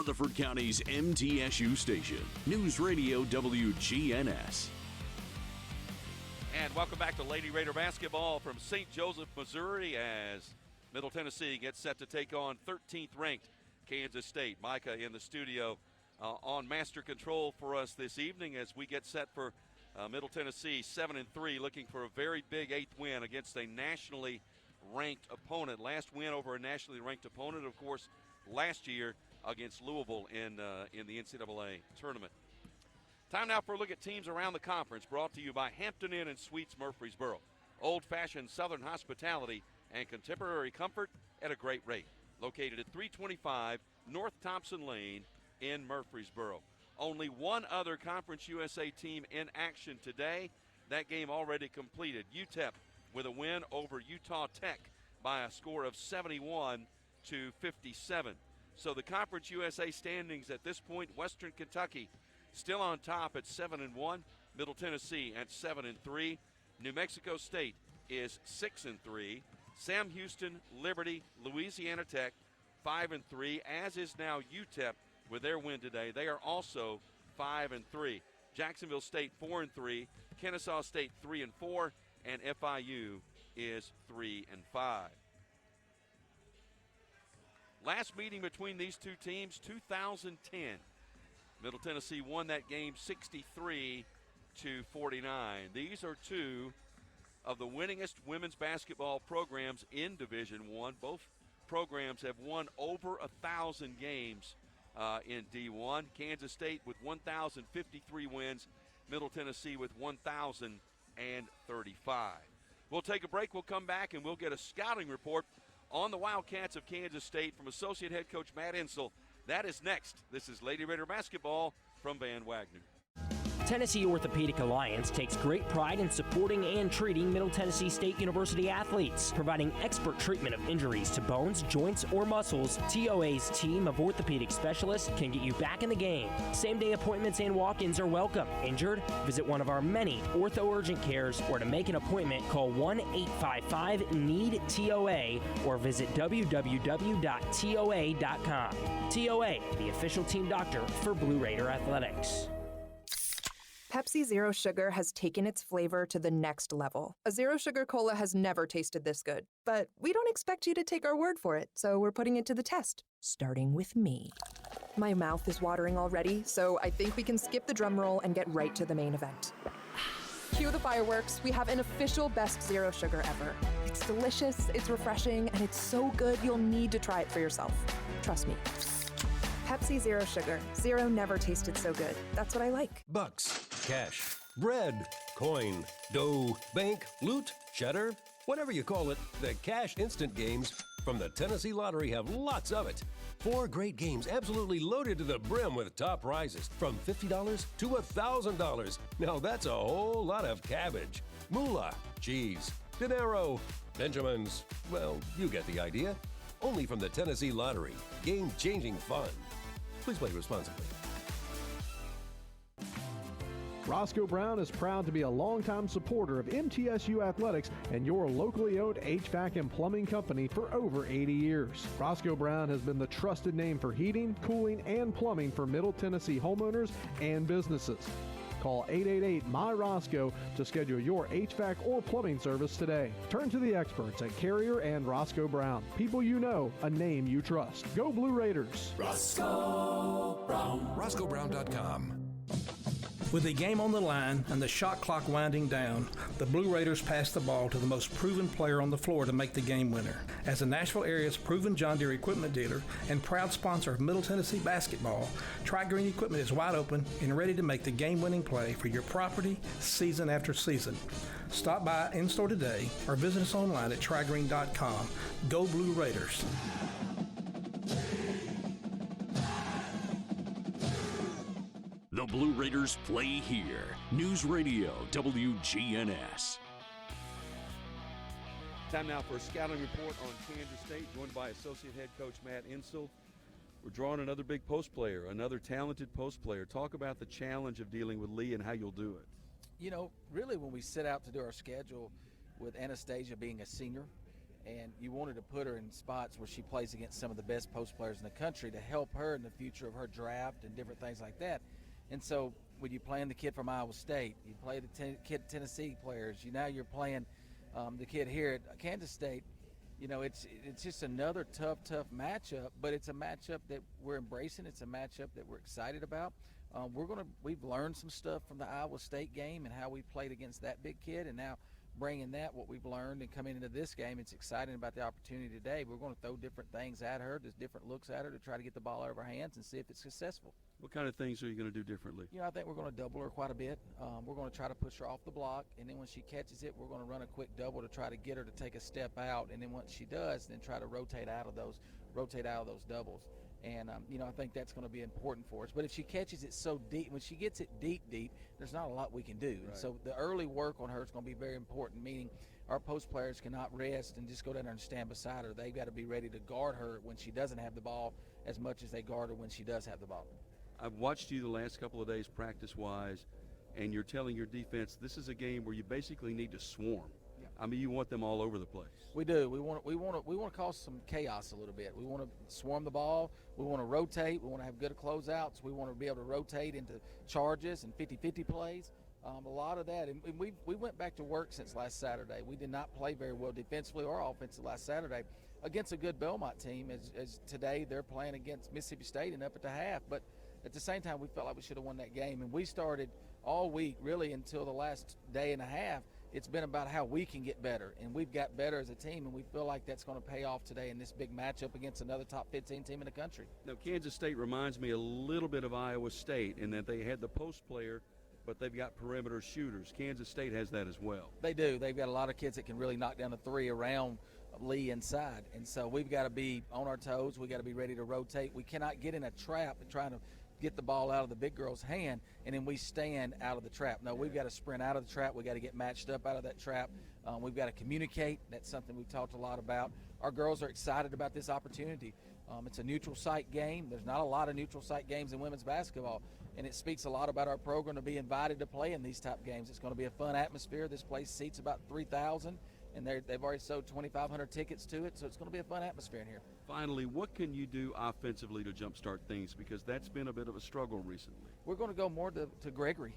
Rutherford County's MTSU station, News Radio WGNS. And welcome back to Lady Raider basketball from St. Joseph, Missouri, as Middle Tennessee gets set to take on 13th ranked Kansas State. Micah in the studio on master control for us this evening as we get set for Middle Tennessee 7-3, looking for a very big 8th win against a nationally ranked opponent. Last win over a nationally ranked opponent, of course, last year against Louisville in the NCAA tournament. Time now for a look at teams around the conference, brought to you by Hampton Inn and Suites Murfreesboro. Old-fashioned Southern hospitality and contemporary comfort at a great rate. Located at 325 North Thompson Lane in Murfreesboro. Only one other Conference USA team in action today. That game already completed. UTEP with a win over Utah Tech by a score of 71-57. So the Conference USA standings at this point, Western Kentucky still on top at 7-1. Middle Tennessee at 7-3. New Mexico State is 6-3. Sam Houston, Liberty, Louisiana Tech 5-3, as is now UTEP with their win today. They are also 5-3. Jacksonville State 4-3, Kennesaw State 3-4, and FIU is 3-5. Last meeting between these two teams, 2010. Middle Tennessee won that game 63-49. These are two of the winningest women's basketball programs in Division I. Both programs have won over 1,000 games in D1. Kansas State with 1,053 wins, Middle Tennessee with 1,035. We'll take a break. We'll come back and we'll get a scouting report on the Wildcats of Kansas State from Associate Head Coach Matt Insel. That is next. This is Lady Raider basketball from Van Wagner. Tennessee Orthopedic Alliance takes great pride in supporting and treating Middle Tennessee State University athletes, providing expert treatment of injuries to bones, joints, or muscles. TOA's team of orthopedic specialists can get you back in the game. Same-day appointments and walk-ins are welcome. Injured? Visit one of our many ortho urgent cares, or to make an appointment, call 1-855-NEED-TOA or visit www.toa.com. TOA, the official team doctor for Blue Raider Athletics. Pepsi Zero Sugar has taken its flavor to the next level. A Zero Sugar Cola has never tasted this good. But we don't expect you to take our word for it, so we're putting it to the test, starting with me. My mouth is watering already, so I think we can skip the drum roll and get right to the main event. Cue the fireworks. We have an official best Zero Sugar ever. It's delicious, it's refreshing, and it's so good you'll need to try it for yourself. Trust me. Pepsi Zero Sugar. Zero never tasted so good. That's what I like. Bucks, cash, bread, coin, dough, bank, loot, cheddar, whatever you call it, the Cash Instant games from the Tennessee Lottery have lots of it. 4 great games absolutely loaded to the brim with top prizes from $50 to $1,000. Now that's a whole lot of cabbage, moolah, cheese, dinero, Benjamins. Well, you get the idea. Only from the Tennessee Lottery. Game-changing fun. Please play responsibly. Roscoe Brown is proud to be a longtime supporter of MTSU athletics and your locally owned HVAC and plumbing company for over 80 years. Roscoe Brown has been the trusted name for heating, cooling, and plumbing for Middle Tennessee homeowners and businesses. Call 888-MY-ROSCOE to schedule your HVAC or plumbing service today. Turn to the experts at Carrier and Roscoe Brown. People you know, a name you trust. Go Blue Raiders. Roscoe Brown. RoscoeBrown.com. With the game on the line and the shot clock winding down, the Blue Raiders pass the ball to the most proven player on the floor to make the game winner. As the Nashville area's proven John Deere equipment dealer and proud sponsor of Middle Tennessee basketball, Tri-Green Equipment is wide open and ready to make the game-winning play for your property season after season. Stop by in-store today or visit us online at trigreen.com. Go Blue Raiders. The Blue Raiders play here. News Radio WGNS. Time now for a scouting report on Kansas State, joined by Associate Head Coach Matt Insel. We're drawing another big post player, another talented post player. Talk about the challenge of dealing with Lee and how you'll do it. You know, really when we set out to do our schedule with Anastasia being a senior And you wanted to put her in spots where she plays against some of the best post players in the country to help her in the future of her draft and different things like that. And so when you playing the kid from Iowa State, you play the kid Tennessee players, now you're playing the kid here at Kansas State. It's just another tough matchup, but it's a matchup that we're embracing. It's a matchup that we're excited about. We've learned some stuff from the Iowa State game and how we played against that big kid, and now bringing what we've learned and coming into this game, it's exciting about the opportunity today. We're going to throw different things at her, just different looks at her to try to get the ball out of her hands and see if it's successful. What kind of things are you going to do differently? I think we're going to double her quite a bit. We're going to try to push her off the block, and then when she catches it, we're going to run a quick double to try to get her to take a step out, and then once she does, then try to rotate out of those doubles. And, I think that's going to be important for us. But if she catches it so deep, when she gets it deep, there's not a lot we can do. Right. So the early work on her is going to be very important, meaning our post players cannot rest and just go down there and stand beside her. They've got to be ready to guard her when she doesn't have the ball as much as they guard her when she does have the ball. I've watched you the last couple of days practice-wise, and you're telling your defense this is a game where you basically need to swarm. Yeah. I mean, you want them all over the place. We do. We want to cause some chaos a little bit. We want to swarm the ball. We want to rotate. We want to have good closeouts. We want to be able to rotate into charges and 50-50 plays. A lot of that, and we went back to work since last Saturday. We did not play very well defensively or offensively last Saturday against a good Belmont team. As today they're playing against Mississippi State and up at the half, but at the same time we felt like we should have won that game. And we started all week, really until the last day and a half. It's been about how we can get better, and we've got better as a team, and we feel like that's going to pay off today in this big matchup against another top 15 team in the country. Now, Kansas State reminds me a little bit of Iowa State in that they had the post player, but they've got perimeter shooters. Kansas State has that as well. They do. They've got a lot of kids that can really knock down the three around Lee inside, and so we've got to be on our toes. We've got to be ready to rotate. We cannot get in a trap and trying to get the ball out of the big girl's hand and then we stand out of the trap. No, we've got to sprint out of the trap. We've got to get matched up out of that trap. We've got to communicate. That's something we've talked a lot about. Our girls are excited about this opportunity. It's a neutral site game. There's not a lot of neutral site games in women's basketball, and it speaks a lot about our program to be invited to play in these type games. It's going to be a fun atmosphere. This place seats about 3,000, and they've already sold 2,500 tickets to it, so it's going to be a fun atmosphere in here. Finally, what can you do offensively to jumpstart things, because that's been a bit of a struggle recently? We're going to go more to Gregory,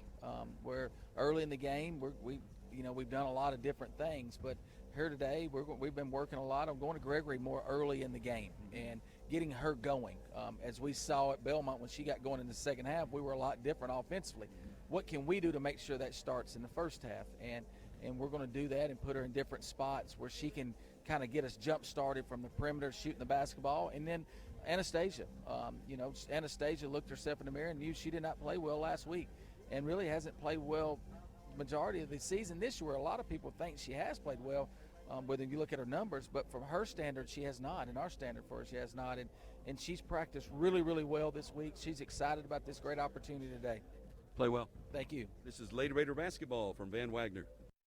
where early in the game we've done a lot of different things, but here today we've been working a lot on going to Gregory more early in the game and getting her going. As we saw at Belmont when she got going in the second half, we were a lot different offensively. What can we do to make sure that starts in the first half? And we're going to do that and put her in different spots where she can kind of get us jump started from the perimeter shooting the basketball. And then Anastasia, Anastasia looked herself in the mirror and knew she did not play well last week and really hasn't played well majority of the season this year. A lot of people think she has played well, whether you look at her numbers, but from her standard she has not, and our standard for her she has not, and she's practiced really, really well this week. She's excited about this great opportunity today. Play well. Thank you. This is Lady Raider basketball from Van Wagner.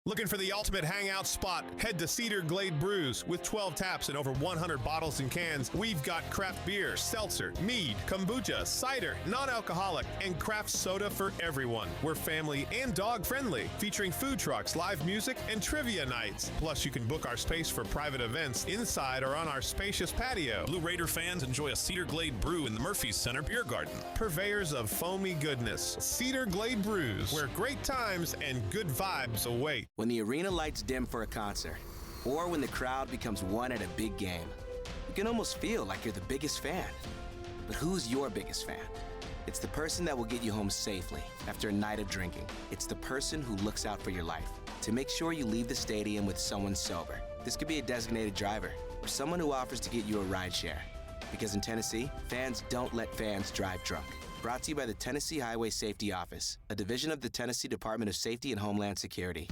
Looking for the ultimate hangout spot? Head to Cedar Glade Brews. With 12 taps and over 100 bottles and cans, we've got craft beer, seltzer, mead, kombucha, cider, non-alcoholic, and craft soda for everyone. We're family and dog-friendly, featuring food trucks, live music, and trivia nights. Plus, you can book our space for private events inside or on our spacious patio. Blue Raider fans enjoy a Cedar Glade brew in the Murphy's Center Beer Garden. Purveyors of foamy goodness, Cedar Glade Brews, where great times and good vibes await. When the arena lights dim for a concert, or when the crowd becomes one at a big game, you can almost feel like you're the biggest fan. But who's your biggest fan? It's the person that will get you home safely after a night of drinking. It's the person who looks out for your life to make sure you leave the stadium with someone sober. This could be a designated driver or someone who offers to get you a ride share. Because in Tennessee, fans don't let fans drive drunk. Brought to you by the Tennessee Highway Safety Office, a division of the Tennessee Department of Safety and Homeland Security.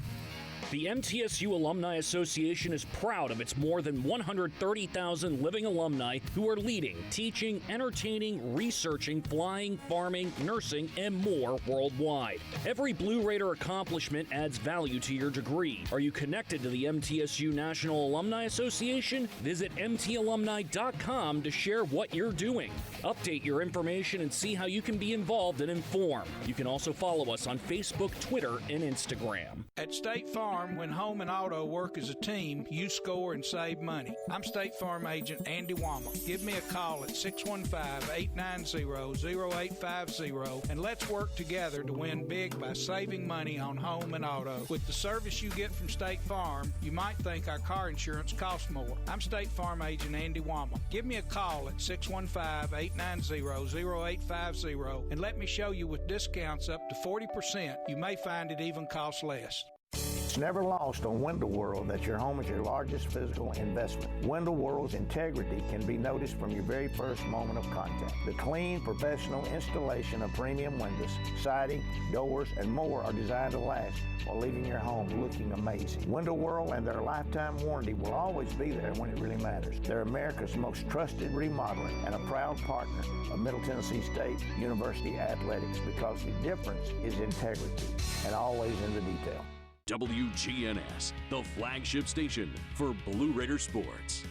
The MTSU Alumni Association is proud of its more than 130,000 living alumni who are leading, teaching, entertaining, researching, flying, farming, nursing, and more worldwide. Every Blue Raider accomplishment adds value to your degree. Are you connected to the MTSU National Alumni Association? Visit mtalumni.com to share what you're doing. Update your information and see how you can be involved and informed. You can also follow us on Facebook, Twitter, and Instagram. At State Farm, Farm, when home and auto work as a team, you score and save money. I'm State Farm Agent Andy Wama. Give me a call at 615-890-0850 and let's work together to win big by saving money on home and auto. With the service you get from State Farm, you might think our car insurance costs more. I'm State Farm Agent Andy Wama. Give me a call at 615-890-0850 and let me show you with discounts up to 40%. You may find it even costs less. It's never lost on Window World that your home is your largest physical investment. Window World's integrity can be noticed from your very first moment of contact. The clean, professional installation of premium windows, siding, doors, and more are designed to last while leaving your home looking amazing. Window World and their lifetime warranty will always be there when it really matters. They're America's most trusted remodeler and a proud partner of Middle Tennessee State University Athletics because the difference is integrity and always in the detail. WGNS, the flagship station for Blue Raider sports.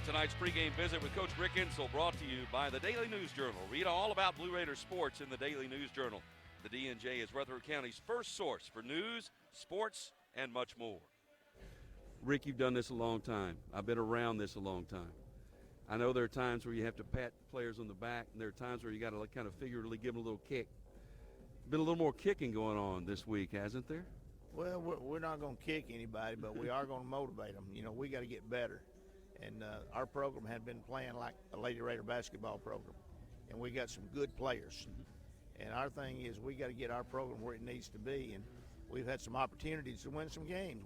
Tonight's pregame visit with Coach Rick Insell brought to you by the Daily News Journal. Read all about Blue Raider sports in the Daily News Journal. The D&J is Rutherford County's first source for news, sports, and much more. Rick, you've done this a long time. I've been around this a long time. I know there are times where you have to pat players on the back, and there are times where you got to kind of figuratively give them a little kick. Been a little more kicking going on this week, hasn't there? Well, we're not going to kick anybody, but we are going to motivate them. You know, we got to get better. And our program had been playing like a Lady Raider basketball program, and we got some good players. And our thing is we got to get our program where it needs to be. And we've had some opportunities to win some games.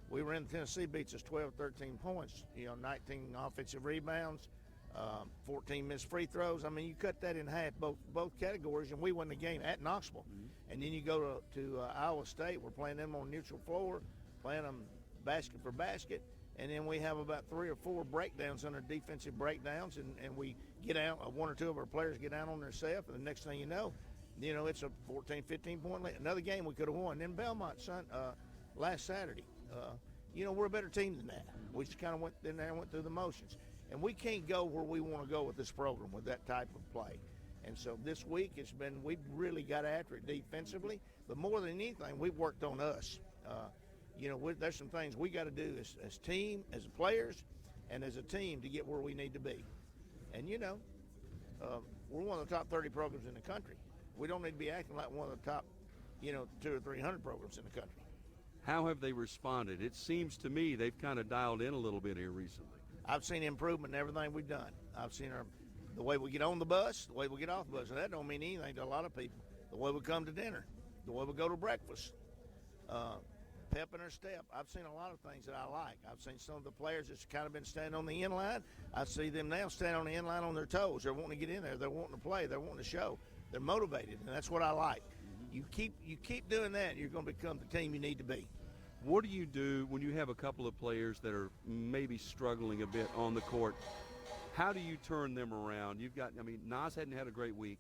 We were in Tennessee, beats us 12, 13 points. 19 offensive rebounds, 14 missed free throws. I mean, you cut that in half, both categories, and we won the game at Knoxville. And then you go to Iowa State. We're playing them on neutral floor, playing them basket for basket. And then we have about 3 or 4 breakdowns under defensive breakdowns, and we get out, 1 or 2 of our players get out on their self, and the next thing you know, it's a 14, 15-point lead. Another game we could have won. Then Belmont last Saturday. We're a better team than that. We just kind of went in there and went through the motions. And we can't go where we want to go with this program with that type of play. And so this week we've really got after it defensively, but more than anything, we've worked on us. There's some things we got to do as team, as players, and as a team to get where we need to be. And, we're one of the top 30 programs in the country. We don't need to be acting like one of the top, 200 or 300 programs in the country. How have they responded? It seems to me they've kind of dialed in a little bit here recently. I've seen improvement in everything we've done. I've seen the way we get on the bus, the way we get off the bus. And that don't mean anything to a lot of people. The way we come to dinner, the way we go to breakfast, pep in our step. I've seen a lot of things that I like. I've seen some of the players that's kind of been standing on the end line. I see them now standing on the end line on their toes. They're wanting to get in there. They're wanting to play. They're wanting to show. They're motivated, and that's what I like. You keep doing that, you're going to become the team you need to be. What do you do when you have a couple of players that are maybe struggling a bit on the court? How do you turn them around? Nas hadn't had a great week.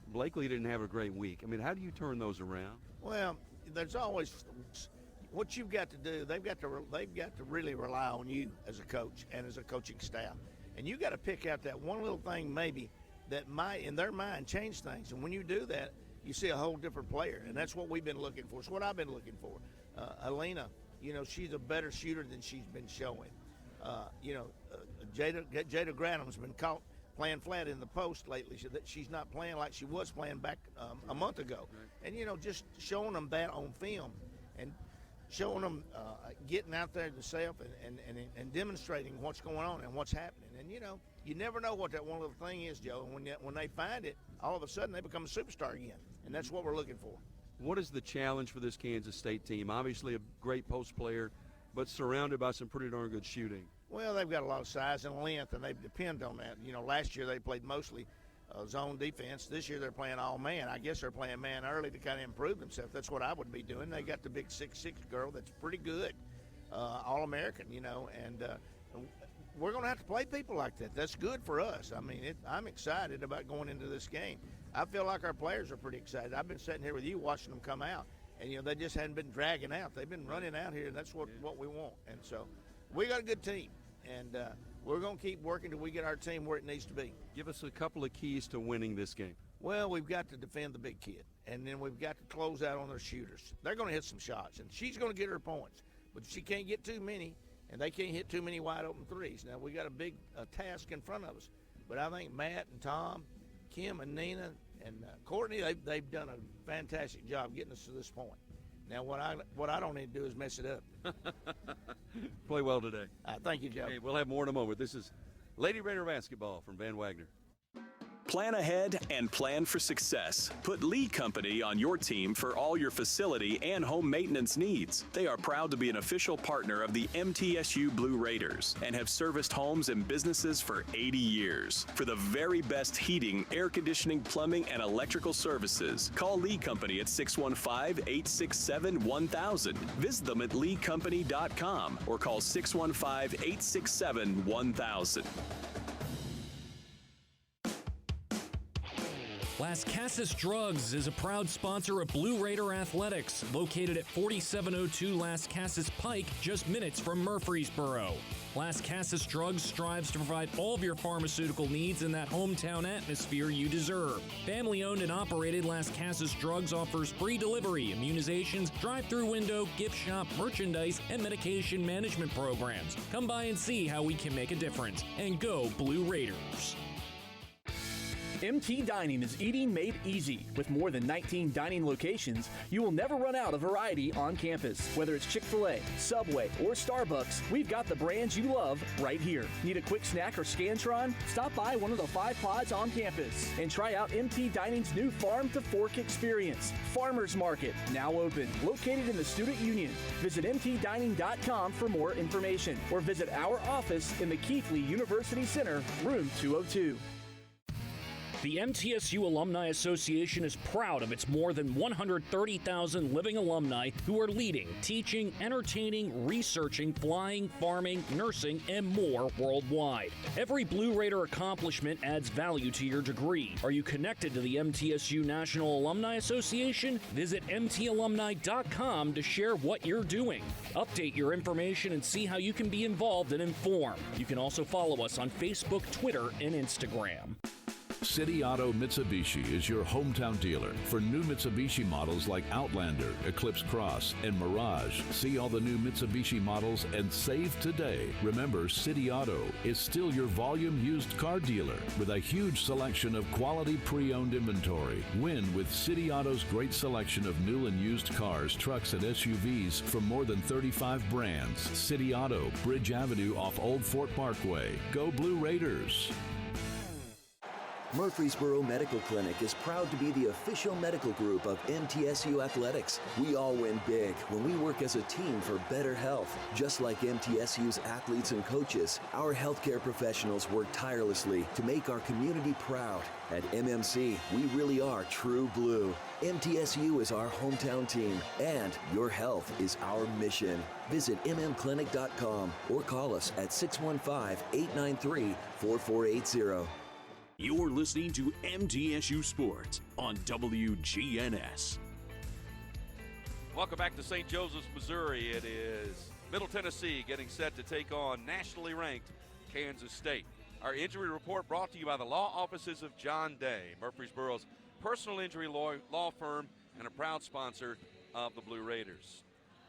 Blakely didn't have a great week. How do you turn those around? Well, there's always what you've got to do. They've got to really rely on you as a coach and as a coaching staff. And you got to pick out that one little thing maybe that might, in their mind, change things. And when you do that, you see a whole different player. And that's what we've been looking for. It's what I've been looking for. Alina, she's a better shooter than she's been showing. Jada Granum's been caught playing flat in the post lately. She's not playing like she was playing back a month ago. Right. And, just showing them that on film and showing them getting out there themselves and demonstrating what's going on and what's happening. And, you never know what that one little thing is, Joe. And when they find it, all of a sudden they become a superstar again. And that's what we're looking for. What is the challenge for this Kansas State team? Obviously a great post player, but surrounded by some pretty darn good shooting. Well, they've got a lot of size and length, and they depend on that. Last year they played mostly zone defense. This year they're playing all man. I guess they're playing man early to kind of improve themselves. That's what I would be doing. They got the big 6'6" girl that's pretty good, All-American, and we're going to have to play people like that. That's good for us. I'm excited about going into this game. I feel like our players are pretty excited. I've been sitting here with you watching them come out, and, they just hadn't been dragging out. They've been running out here, and that's what we want. And so we got a good team, and we're going to keep working till we get our team where it needs to be. Give us a couple of keys to winning this game. Well, we've got to defend the big kid, and then we've got to close out on their shooters. They're going to hit some shots, and she's going to get her points, but she can't get too many, and they can't hit too many wide open threes. Now, we got a big task in front of us, but I think Matt and Tom, Kim and Nina and Courtney, they've done a fantastic job getting us to this point. Now, what I don't need to do is mess it up. Play well today. Thank you, Joe. Okay, we'll have more in a moment. This is Lady Raider basketball from Van Wagner. Plan ahead and plan for success. Put Lee Company on your team for all your facility and home maintenance needs. They are proud to be an official partner of the MTSU Blue Raiders and have serviced homes and businesses for 80 years. For the very best heating, air conditioning, plumbing, and electrical services, call Lee Company at 615-867-1000. Visit them at leecompany.com or call 615-867-1000. Las Casas Drugs is a proud sponsor of Blue Raider Athletics, located at 4702 Las Casas Pike, just minutes from Murfreesboro. Las Casas Drugs strives to provide all of your pharmaceutical needs in that hometown atmosphere you deserve. Family-owned and operated, Las Casas Drugs offers free delivery, immunizations, drive-through window, gift shop, merchandise, and medication management programs. Come by and see how we can make a difference. And go Blue Raiders! MT Dining is eating made easy. With more than 19 dining locations, you will never run out of variety on campus. Whether it's Chick-fil-A, Subway, or Starbucks, we've got the brands you love right here. Need a quick snack or Scantron? Stop by one of the 5 pods on campus and try out MT Dining's new Farm to Fork experience. Farmers Market, now open, located in the Student Union. Visit mtdining.com for more information or visit our office in the Keithley University Center, room 202. The MTSU Alumni Association is proud of its more than 130,000 living alumni who are leading, teaching, entertaining, researching, flying, farming, nursing, and more worldwide. Every Blue Raider accomplishment adds value to your degree. Are you connected to the MTSU National Alumni Association? Visit mtalumni.com to share what you're doing. Update your information and see how you can be involved and informed. You can also follow us on Facebook, Twitter, and Instagram. City Auto Mitsubishi is your hometown dealer for new Mitsubishi models like Outlander, Eclipse Cross, and Mirage. See all the new Mitsubishi models and save today. Remember, City Auto is still your volume used car dealer with a huge selection of quality pre-owned inventory. Win with City Auto's great selection of new and used cars, trucks, and SUVs from more than 35 brands. City Auto, Bridge Avenue off Old Fort Parkway. Go Blue Raiders! Murfreesboro Medical Clinic is proud to be the official medical group of MTSU Athletics. We all win big when we work as a team for better health. Just like MTSU's athletes and coaches, our healthcare professionals work tirelessly to make our community proud. At MMC, we really are true blue. MTSU is our hometown team, and your health is our mission. Visit mmclinic.com or call us at 615-893-4480. You're listening to MTSU Sports on WGNS. Welcome back to St. Joseph's, Missouri. It is Middle Tennessee getting set to take on nationally ranked Kansas State. Our injury report brought to you by the law offices of John Day, Murfreesboro's personal injury law firm and a proud sponsor of the Blue Raiders.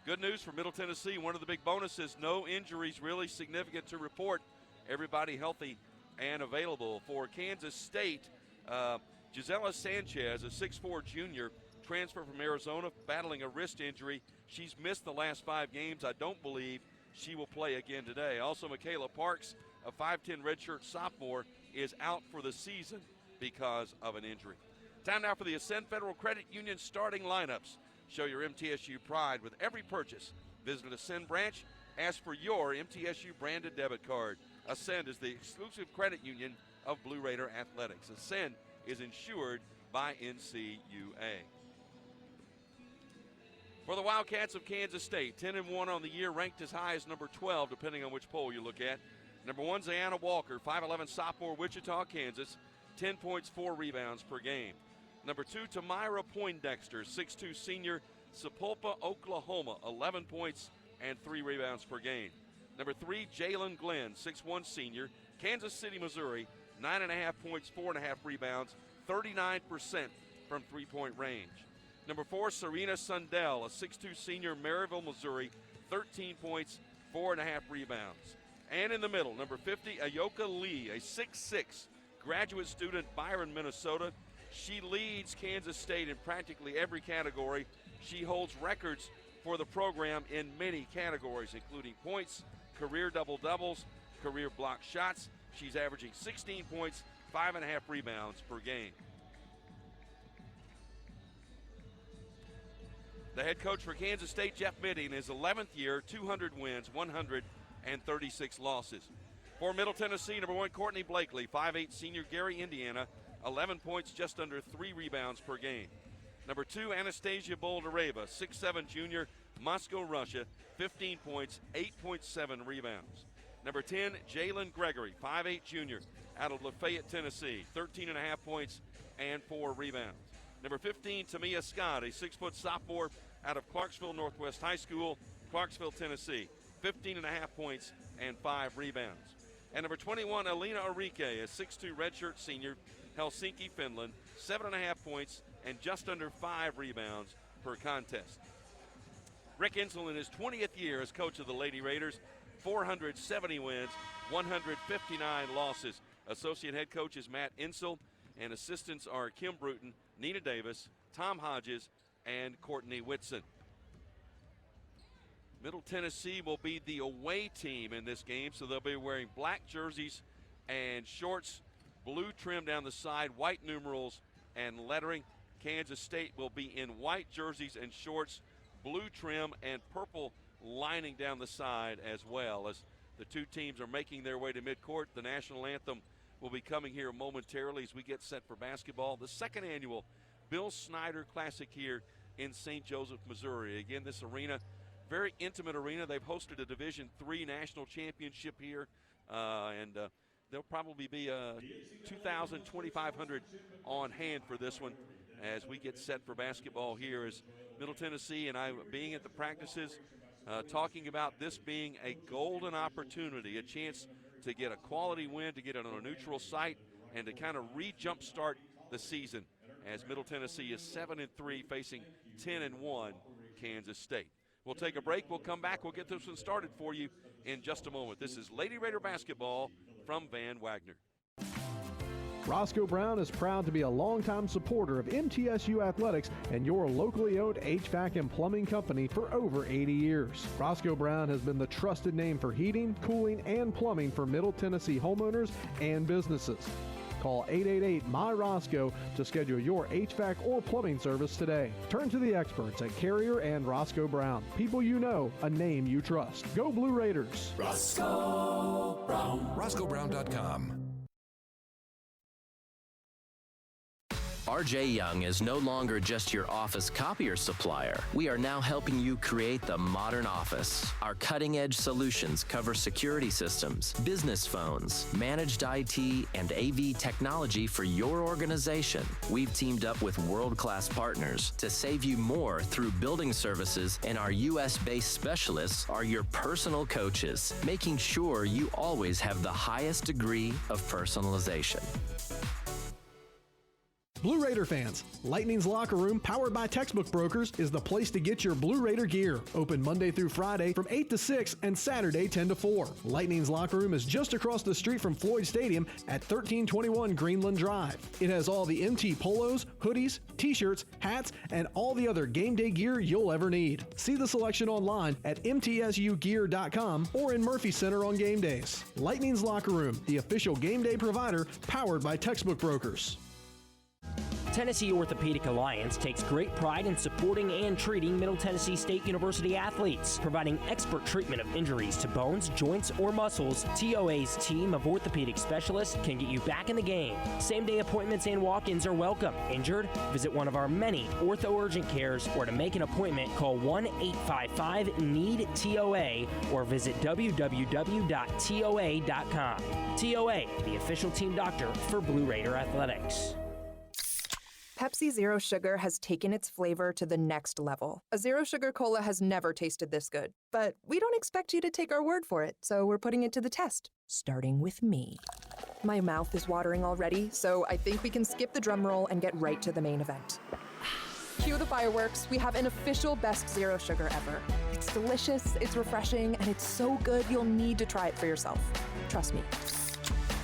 Good news for Middle Tennessee. One of the big bonuses, no injuries really significant to report. Everybody healthy and available. For Kansas State, Gisela Sanchez, a 6'4 junior, transfer from Arizona, battling a wrist injury. She's missed the last 5 games. I don't believe she will play again today. Also, Michaela Parks, a 5'10 redshirt sophomore, is out for the season because of an injury. Time now for the Ascend Federal Credit Union starting lineups. Show your MTSU pride with every purchase. Visit an Ascend branch. Ask for your MTSU branded debit card. Ascend is the exclusive credit union of Blue Raider Athletics. Ascend is insured by NCUA. For the Wildcats of Kansas State, 10-1 on the year, ranked as high as number 12, depending on which poll you look at. Number 1, Zayana Walker, 5'11 sophomore, Wichita, Kansas, 10 points, 4 rebounds per game. Number 2, Tamira Poindexter, 6'2 senior, Sapulpa, Oklahoma, 11 points and 3 rebounds per game. Number 3, Jalen Glenn, 6'1 senior, Kansas City, Missouri, 9.5 points, 4.5 rebounds, 39% from three-point range. Number 4, Serena Sundell, a 6'2 senior, Maryville, Missouri, 13 points, 4.5 rebounds. And in the middle, number 50, Ayoka Lee, a 6'6 graduate student, Byron, Minnesota. She leads Kansas State in practically every category. She holds records for the program in many categories, including points, career double-doubles, career block shots. She's averaging 16 points, 5.5 rebounds per game. The head coach for Kansas State, Jeff Mitty, in his 11th year, 200 wins, 136 losses. For Middle Tennessee, number 1, Courtney Blakely, 5'8 senior, Gary, Indiana, 11 points, just under 3 rebounds per game. Number 2, Anastasia Boldareva, 6'7 junior, Moscow, Russia, 15 points, 8.7 rebounds. Number 10, Jalen Gregory, 5'8 junior, out of Lafayette, Tennessee, 13.5 points and 4 rebounds. Number 15, Tamia Scott, a 6-foot sophomore out of Clarksville Northwest High School, Clarksville, Tennessee, 15.5 points and 5 rebounds. And number 21, Alina Arike, a 6'2 redshirt senior, Helsinki, Finland, 7.5 points and just under 5 rebounds per contest. Rick Insel in his 20th year as coach of the Lady Raiders, 470 wins, 159 losses. Associate head coach is Matt Insel, and assistants are Kim Bruton, Nina Davis, Tom Hodges, and Courtney Whitson. Middle Tennessee will be the away team in this game, so they'll be wearing black jerseys and shorts, blue trim down the side, white numerals and lettering. Kansas State will be in white jerseys and shorts, blue trim and purple lining down the side as well. As the two teams are making their way to midcourt, the national anthem will be coming here momentarily as we get set for basketball. The second annual Bill Snyder Classic here in St. Joseph, Missouri. Again, this arena, very intimate arena. They've hosted a Division III national championship here, and there'll probably be 2,000, 2,500 on hand for this one as we get set for basketball here. As Middle Tennessee and I being at the practices, talking about this being a golden opportunity, a chance to get a quality win, to get it on a neutral site, and to kind of re-jumpstart the season as Middle Tennessee is 7-3 facing 10-1 Kansas State. We'll take a break. We'll come back. We'll get this one started for you in just a moment. This is Lady Raider basketball from Van Wagner. Roscoe Brown is proud to be a longtime supporter of MTSU athletics and your locally owned HVAC and plumbing company for over 80 years. Roscoe Brown has been the trusted name for heating, cooling, and plumbing for Middle Tennessee homeowners and businesses. Call 888-MY-ROSCOE to schedule your HVAC or plumbing service today. Turn to the experts at Carrier and Roscoe Brown. People you know, a name you trust. Go Blue Raiders. Roscoe Brown. RoscoeBrown.com. RJ Young is no longer just your office copier supplier. We are now helping you create the modern office. Our cutting-edge solutions cover security systems, business phones, managed IT, and AV technology for your organization. We've teamed up with world-class partners to save you more through building services, and our U.S.-based specialists are your personal coaches, making sure you always have the highest degree of personalization. Blue Raider fans, Lightning's Locker Room, powered by Textbook Brokers, is the place to get your Blue Raider gear. Open Monday through Friday from 8 to 6 and Saturday 10 to 4. Lightning's Locker Room is just across the street from Floyd Stadium at 1321 Greenland Drive. It has all the MT polos, hoodies, t-shirts, hats, and all the other game day gear you'll ever need. See the selection online at mtsugear.com or in Murphy Center on game days. Lightning's Locker Room, the official game day provider, powered by Textbook Brokers. Tennessee Orthopedic Alliance takes great pride in supporting and treating Middle Tennessee State University athletes. Providing expert treatment of injuries to bones, joints, or muscles, TOA's team of orthopedic specialists can get you back in the game. Same-day appointments and walk-ins are welcome. Injured? Visit one of our many ortho urgent cares, or to make an appointment, call 1-855-NEED-TOA or visit www.toa.com. TOA, the official team doctor for Blue Raider Athletics. Pepsi Zero Sugar has taken its flavor to the next level. A Zero Sugar Cola has never tasted this good. But we don't expect you to take our word for it, so we're putting it to the test, starting with me. My mouth is watering already, so I think we can skip the drum roll and get right to the main event. Cue the fireworks. We have an official best zero sugar ever. It's delicious, it's refreshing, and it's so good you'll need to try it for yourself. Trust me.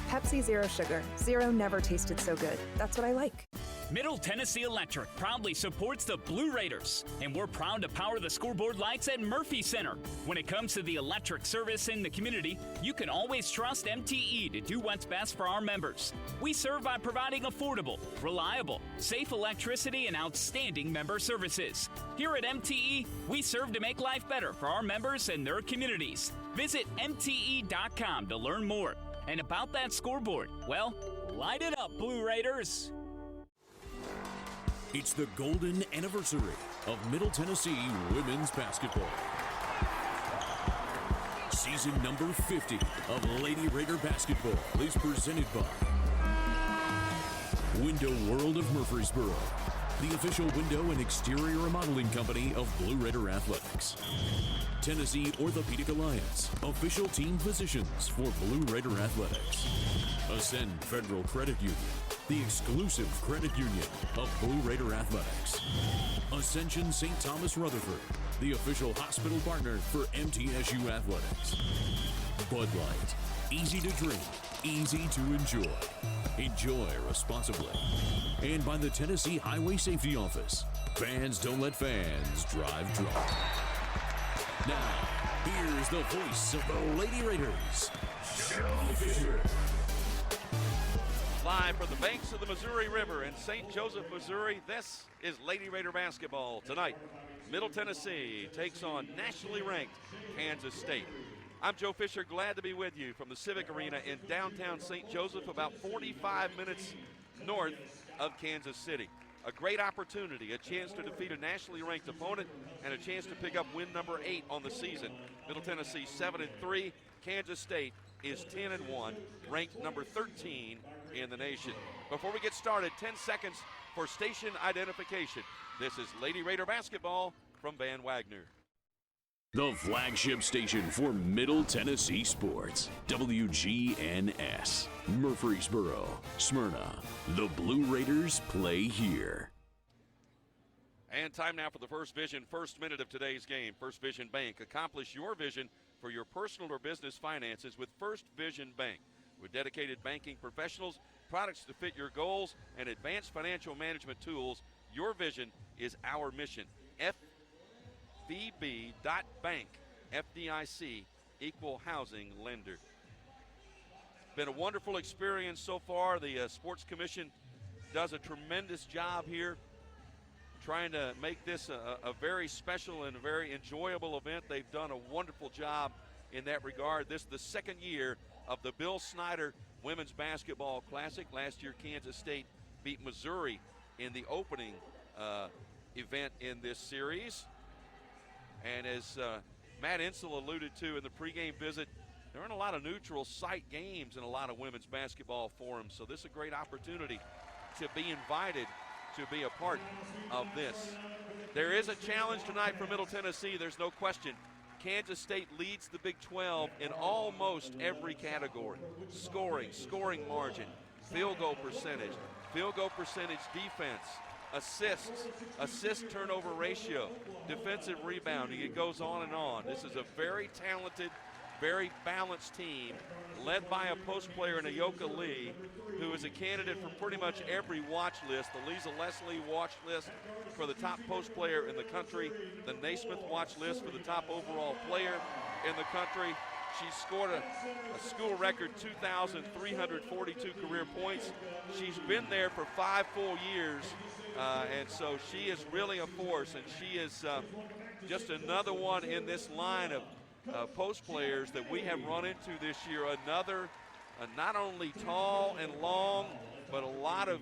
Pepsi Zero Sugar. Zero never tasted so good. That's what I like. Middle Tennessee Electric proudly supports the Blue Raiders, and we're proud to power the scoreboard lights at Murphy Center. When it comes to the electric service in the community, you can always trust MTE to do what's best for our members. We serve by providing affordable, reliable, safe electricity and outstanding member services. Here at MTE, we serve to make life better for our members and their communities. Visit MTE.com to learn more. And about that scoreboard, well, light it up, Blue Raiders. It's the golden anniversary of Middle Tennessee women's basketball. Season number 50 of Lady Raider Basketball is presented by Window World of Murfreesboro, the official window and exterior remodeling company of Blue Raider Athletics. Tennessee Orthopedic Alliance, official team physicians for Blue Raider Athletics. Ascend Federal Credit Union, the exclusive credit union of Blue Raider Athletics. Ascension St. Thomas Rutherford, the official hospital partner for MTSU Athletics. Bud Light, easy to drink, easy to enjoy. Enjoy responsibly. And by the Tennessee Highway Safety Office, fans don't let fans drive drunk. Now, here's the voice of the Lady Raiders, Shelby Fisher. Live from the banks of the Missouri River in St. Joseph, Missouri, this is Lady Raider basketball. Tonight, Middle Tennessee takes on nationally ranked Kansas State. I'm Joe Fisher, glad to be with you from the Civic Arena in downtown St. Joseph, about 45 minutes north of Kansas City. A great opportunity, a chance to defeat a nationally ranked opponent, and a chance to pick up win number 8 on the season. Middle Tennessee 7-3, Kansas State is 10-1, ranked number 13 in the nation. Before we get started, 10 seconds for station identification. This is Lady Raider basketball from Van Wagner. The flagship station for Middle Tennessee sports, WGNS, Murfreesboro, Smyrna. The Blue Raiders play here. And time now for the First Vision first minute of today's game. First Vision Bank. Accomplish your vision for your personal or business finances with First Vision Bank. With dedicated banking professionals, products to fit your goals, and advanced financial management tools, your vision is our mission. FVB.bank, FDIC, equal housing lender. Been a wonderful experience so far. The Sports Commission does a tremendous job here trying to make this a very special and a very enjoyable event. They've done a wonderful job in that regard. This is the second year of the Bill Snyder Women's Basketball Classic. Last year, Kansas State beat Missouri in the opening event in this series. And as Matt Insel alluded to in the pregame visit, there aren't a lot of neutral site games in a lot of women's basketball forums, so this is a great opportunity to be invited to be a part of this. There is a challenge tonight for Middle Tennessee, there's no question. Kansas State leads the Big 12 in almost every category. Scoring margin, field goal percentage, defense, assist turnover ratio, defensive rebounding. It goes on and on. This is a very talented, very balanced team led by a post player in Ayoka Lee, who is a candidate for pretty much every watch list. The Lisa Leslie watch list for the top post player in the country, the Naismith watch list for the top overall player in the country. She scored a school record 2,342 career points. She's been there for 5 full years, and so she is really a force, and she is just another one in this line of post players that we have run into this year. Another not only tall and long, but a lot of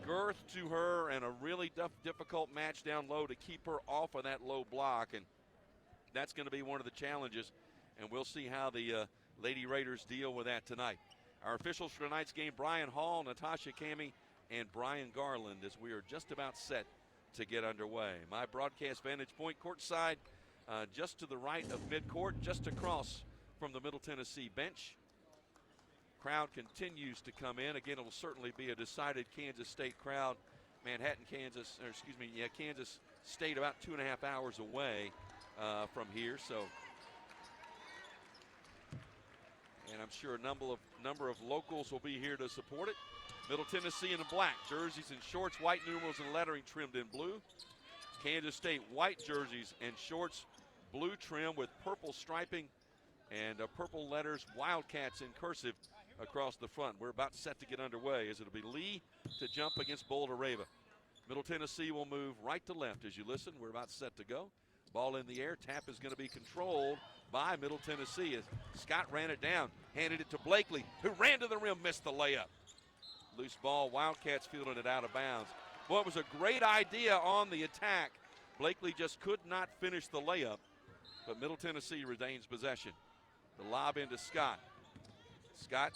girth to her, and a really difficult match down low to keep her off of that low block, and that's going to be one of the challenges, and we'll see how the Lady Raiders deal with that tonight. Our officials for tonight's game, Brian Hall, Natasha Cammey, and Brian Garland, as we are just about set to get underway. My broadcast vantage point courtside, just to the right of midcourt, just across from the Middle Tennessee bench. Crowd continues to come in. Again, it'll certainly be a decided Kansas State crowd. Kansas State about 2.5 hours away from here. So, and I'm sure a number of locals will be here to support it. Middle Tennessee in the black, jerseys and shorts, white numerals and lettering trimmed in blue. Kansas State white jerseys and shorts, blue trim with purple striping and purple letters, Wildcats in cursive across the front. We're about set to get underway as it'll be Lee to jump against Boulder Rava. Middle Tennessee will move right to left as you listen. We're about set to go. Ball in the air. Tap is going to be controlled by Middle Tennessee as Scott ran it down, handed it to Blakely, who ran to the rim, missed the layup. Loose ball, Wildcats fielding it out of bounds. Well, it was a great idea on the attack. Blakely just could not finish the layup, but Middle Tennessee retains possession. The lob into Scott. Scott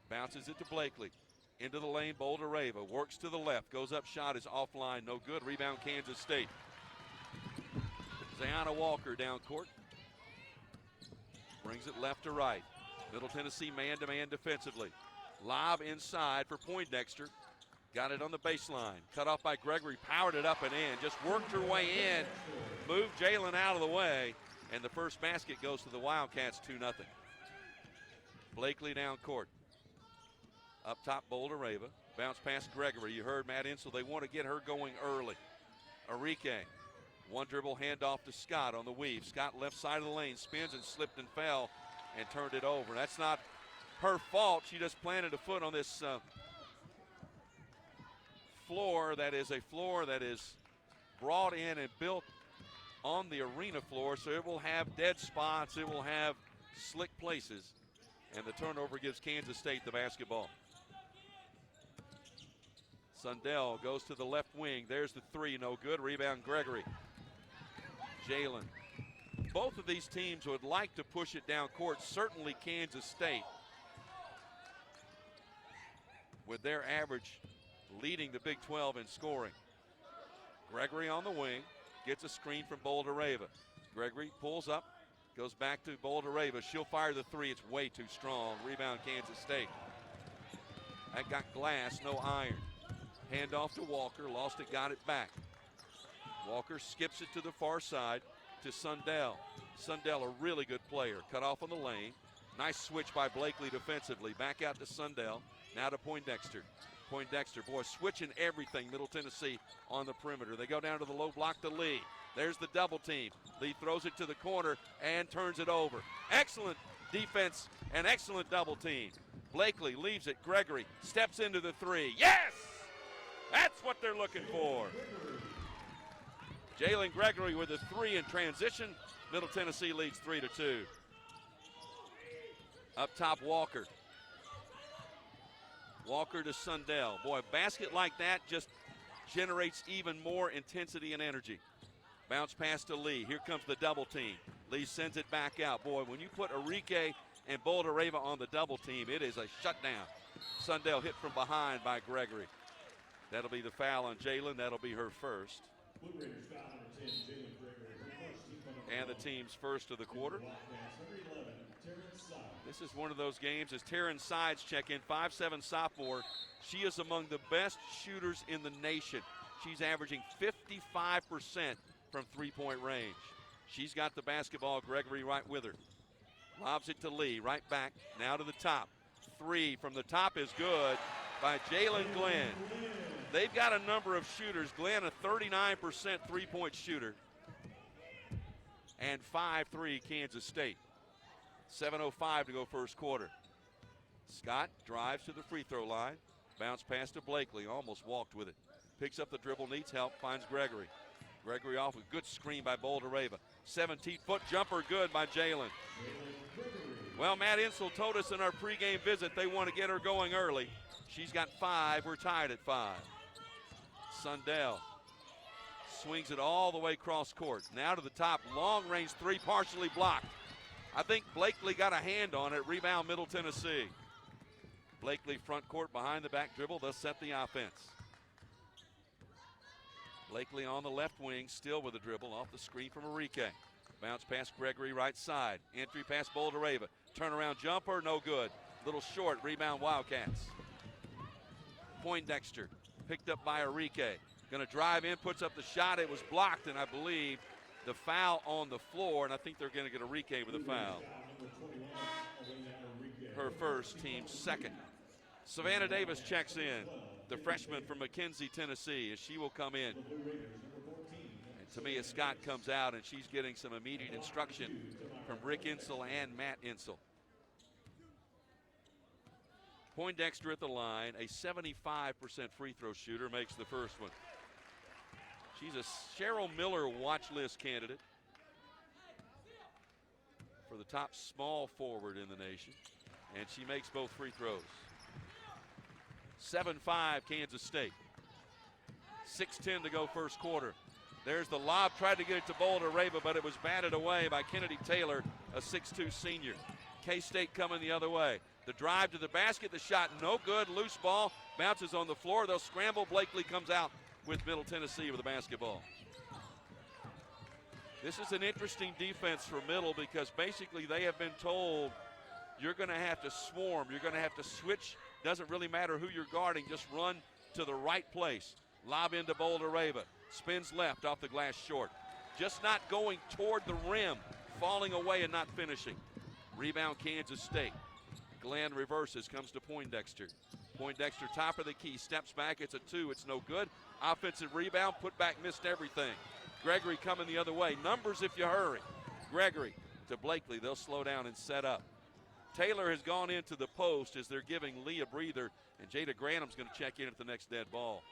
bounces it to Blakely. Into the lane, Boulder Rava works to the left, goes up, shot is offline, no good. Rebound, Kansas State. Zayana Walker down court. Brings it left to right. Middle Tennessee man-to-man defensively. Lob inside for Poindexter. Got it on the baseline. Cut off by Gregory, powered it up and in. Just worked her way in. Moved Jalen out of the way. And the first basket goes to the Wildcats, 2-0. Blakely down court. Up top, Boulder Rava. Bounce past Gregory. You heard Matt Insel. They want to get her going early. Arike. One dribble handoff to Scott on the weave. Scott left side of the lane. Spins and slipped and fell and turned it over. That's not her fault. She just planted a foot on this floor that is brought in and built on the arena floor, so it will have dead spots. It will have slick places. And the turnover gives Kansas State the basketball. Sundell goes to the left wing. There's the three, no good. Rebound, Gregory. Jalen. Both of these teams would like to push it down court, certainly Kansas State, with their average leading the Big 12 in scoring. Gregory on the wing, gets a screen from Boulder Rava. Gregory pulls up, goes back to Boulder Rava. She'll fire the three, it's way too strong. Rebound, Kansas State. That got glass, no iron. Handoff to Walker, lost it, got it back. Walker skips it to the far side to Sundell. Sundell, a really good player, cut off on the lane. Nice switch by Blakely defensively. Back out to Sundell, now to Poindexter. Poindexter, boy, switching everything, Middle Tennessee on the perimeter. They go down to the low block to Lee. There's the double team. Lee throws it to the corner and turns it over. Excellent defense and excellent double team. Blakely leaves it. Gregory steps into the three. Yes! That's what they're looking for. Jalen Gregory with a three in transition. Middle Tennessee leads 3-2. Up top, Walker. Walker to Sundell. Boy, a basket like that just generates even more intensity and energy. Bounce pass to Lee. Here comes the double team. Lee sends it back out. Boy, when you put Arike and Boulder Rava on the double team, it is a shutdown. Sundell hit from behind by Gregory. That'll be the foul on Jalen. That'll be her first. And the team's first of the quarter. This is one of those games as Taryn Sides check in, 5'7" sophomore. She is among the best shooters in the nation. She's averaging 55% from three-point range. She's got the basketball, Gregory right with her. Lobs it to Lee, right back, now to the top. Three from the top is good by Jalen Glenn. They've got a number of shooters. Glenn, a 39% three-point shooter. And 5-3 Kansas State. 7:05 to go first quarter. Scott drives to the free throw line. Bounce pass to Blakely, almost walked with it. Picks up the dribble, needs help, finds Gregory. Gregory off a good screen by Boulder Rava. 17-foot jumper good by Jalen. Well, Matt Insel told us in our pregame visit they want to get her going early. She's got 5, we're tied at 5. Sundell swings it all the way cross court. Now to the top, long range three, partially blocked. I think Blakely got a hand on it. Rebound, Middle Tennessee. Blakely front court behind the back dribble. They'll set the offense. Blakely on the left wing, still with a dribble off the screen from Arike. Bounce past Gregory right side. Entry past Boulder Rava. Turnaround jumper, no good. Little short, rebound Wildcats. Poindexter picked up by Enrique. Gonna drive in, puts up the shot. It was blocked, and I believe the foul on the floor, and I think they're gonna get Enrique with a foul. Her first, team second. Savannah Davis checks in, the freshman from McKenzie, Tennessee, as she will come in. And Tamia Scott comes out, and she's getting some immediate instruction from Rick Insel and Matt Insel. Poindexter at the line, a 75% free throw shooter, makes the first one. She's a Cheryl Miller watch list candidate for the top small forward in the nation, and she makes both free throws. 7-5 Kansas State. 6:10 to go first quarter. There's the lob, tried to get it to Boulder Rava, but it was batted away by Kennedy Taylor, a 6'2 senior. K-State coming the other way. The drive to the basket, the shot no good, loose ball, bounces on the floor. They'll scramble. Blakely comes out with Middle Tennessee with the basketball. This is an interesting defense for Middle because basically they have been told you're going to have to swarm, you're going to have to switch. Doesn't really matter who you're guarding, just run to the right place. Lob into Boulder Rava, spins left off the glass short. Just not going toward the rim, falling away and not finishing. Rebound Kansas State. Glenn reverses, comes to Poindexter. Poindexter top of the key, steps back, it's a 2, it's no good. Offensive rebound, put back, missed everything. Gregory coming the other way. Numbers if you hurry. Gregory to Blakely, they'll slow down and set up. Taylor has gone into the post as they're giving Lee a breather, and Jada Granham's going to check in at the next dead ball.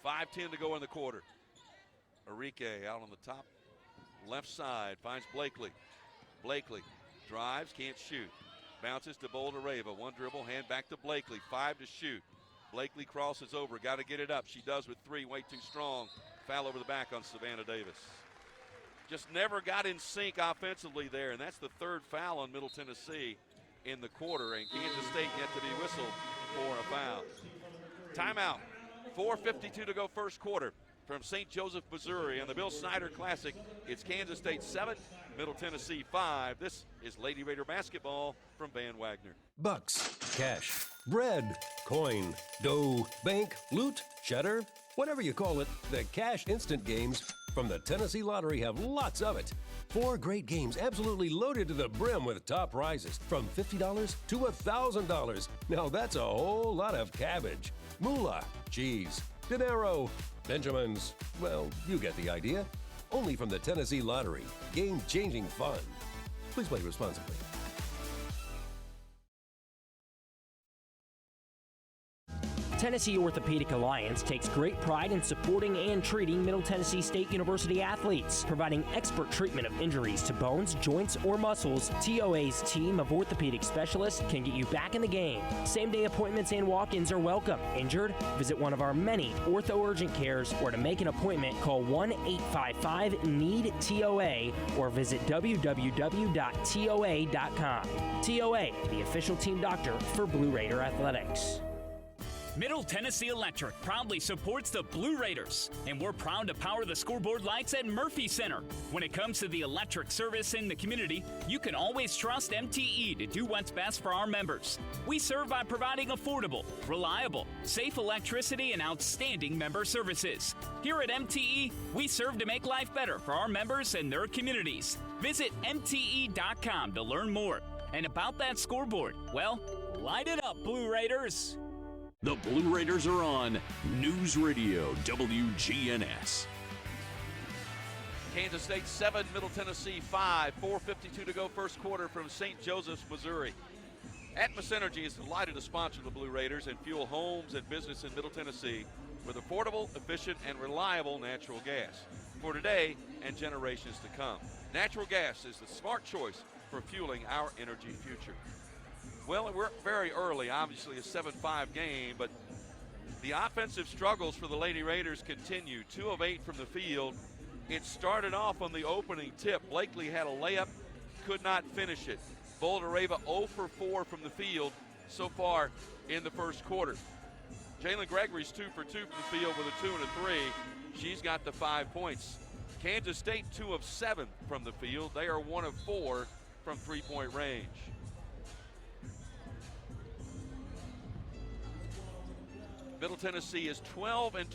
5:10 to go in the quarter. Enrique out on the top left side, finds Blakely. Blakely drives, can't shoot. Bounces to Boulder Rava, one dribble, hand back to Blakely, 5 to shoot. Blakely crosses over, got to get it up. She does with 3, way too strong. Foul over the back on Savannah Davis. Just never got in sync offensively there, and that's the third foul on Middle Tennessee in the quarter, and Kansas State yet to be whistled for a foul. Timeout, 4:52 to go first quarter from St. Joseph, Missouri, on the Bill Snyder Classic. It's Kansas State 7, Middle Tennessee 5. This is Lady Raider basketball from Van Wagner. Bucks, cash, bread, coin, dough, bank, loot, cheddar, whatever you call it, the cash instant games from the Tennessee Lottery have lots of it. 4 great games absolutely loaded to the brim with top prizes from $50 to $1,000. Now that's a whole lot of cabbage. Moolah, cheese, dinero, Benjamins. Well, you get the idea. Only from the Tennessee Lottery. Game-changing fun. Please play responsibly. Tennessee Orthopedic Alliance takes great pride in supporting and treating Middle Tennessee State University athletes. Providing expert treatment of injuries to bones, joints, or muscles, TOA's team of orthopedic specialists can get you back in the game. Same-day appointments and walk-ins are welcome. Injured? Visit one of our many ortho urgent cares, or to make an appointment, call 1-855-NEED-TOA or visit www.toa.com. TOA, the official team doctor for Blue Raider Athletics. Middle Tennessee Electric proudly supports the Blue Raiders, and we're proud to power the scoreboard lights at Murphy Center. When it comes to the electric service in the community, you can always trust MTE to do what's best for our members. We serve by providing affordable, reliable, safe electricity and outstanding member services. Here at MTE, we serve to make life better for our members and their communities. Visit MTE.com to learn more. And about that scoreboard, well, light it up, Blue Raiders. The Blue Raiders are on News Radio WGNS. Kansas State 7, Middle Tennessee 5. 4:52 to go first quarter from St. Joseph's, Missouri. Atmos Energy is delighted to sponsor the Blue Raiders and fuel homes and business in Middle Tennessee with affordable, efficient, and reliable natural gas for today and generations to come. Natural gas is the smart choice for fueling our energy future. Well, we're very early, obviously a 7-5 game, but the offensive struggles for the Lady Raiders continue. 2 of 8 from the field. It started off on the opening tip. Blakely had a layup, could not finish it. Boulder Rava 0 for 4 from the field so far in the first quarter. Jalen Gregory's 2 for 2 from the field with a 2 and a 3. She's got the 5 points. Kansas State 2 of 7 from the field. They are 1 of 4 from three-point range. Middle Tennessee is 12-27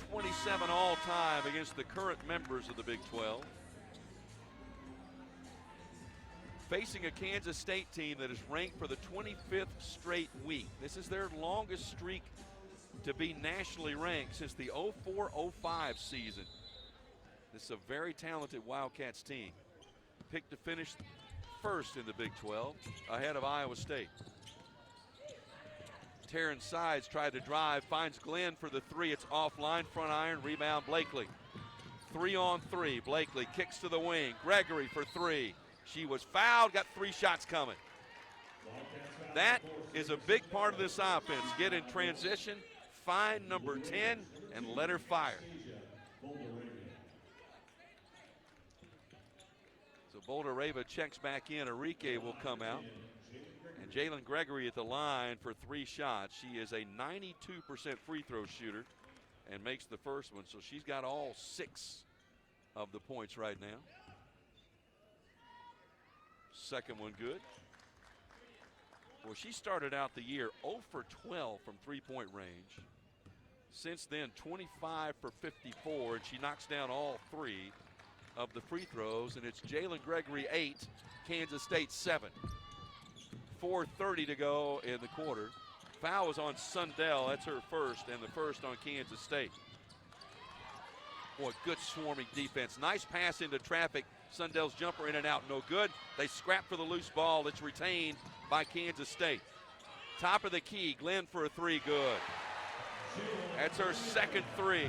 all time against the current members of the Big 12. Facing a Kansas State team that is ranked for the 25th straight week. This is their longest streak to be nationally ranked since the 04-05 season. This is a very talented Wildcats team. Picked to finish first in the Big 12, ahead of Iowa State. Terran Sides tried to drive, finds Glenn for the three. It's offline, front iron, rebound Blakely. 3-on-3, Blakely kicks to the wing. Gregory for three. She was fouled, got 3 shots coming. That is a big part of this offense. Get in transition, find number 10, and let her fire. So Boulder Rava checks back in. Enrique will come out. And Jalen Gregory at the line for 3 shots. She is a 92% free throw shooter and makes the first one. So she's got all 6 of the points right now. Second one good. Well, she started out the year 0 for 12 from three-point range. Since then, 25 for 54, and she knocks down all 3 of the free throws, and it's Jalen Gregory 8, Kansas State 7. 4:30 to go in the quarter. Foul was on Sundell, that's her first, and the first on Kansas State. Boy, good swarming defense. Nice pass into traffic. Sundell's jumper in and out, no good. They scrap for the loose ball. It's retained by Kansas State. Top of the key, Glenn for a 3, good. That's her second 3.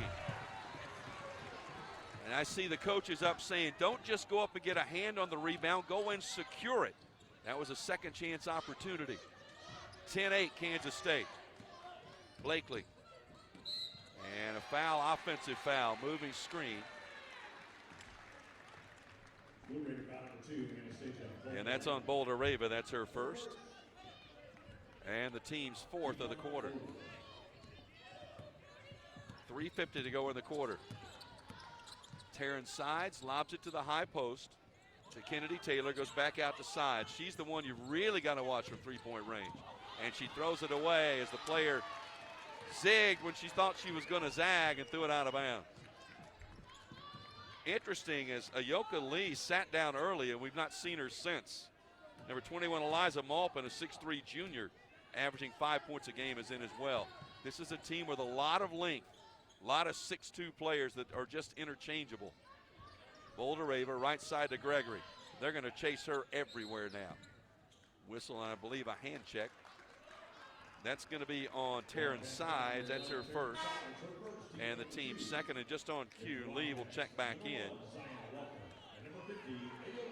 And I see the coaches up saying, don't just go up and get a hand on the rebound, go and secure it. That was a second chance opportunity. 10-8 Kansas State. Blakely. And a foul, offensive foul, moving screen. And that's on Boulder Rava, that's her first. And the team's 4th of the quarter. 3:50 to go in the quarter. Terran Sides lobs it to the high post. To Kennedy Taylor, goes back out to Sides. She's the one you've really got to watch from three-point range. And she throws it away as the player zigged when she thought she was going to zag and threw it out of bounds. Interesting is Ayoka Lee sat down early and we've not seen her since. Number 21, Eliza Malpin, a 6'3 junior, averaging 5 points a game, is in as well. This is a team with a lot of length, a lot of 6'2 players that are just interchangeable. Boulder Rava, right side to Gregory. They're going to chase her everywhere now. Whistle, and I believe a hand check. That's going to be on Terran Sides. That's her first. And the team's second, and just on cue, Lee will check back in,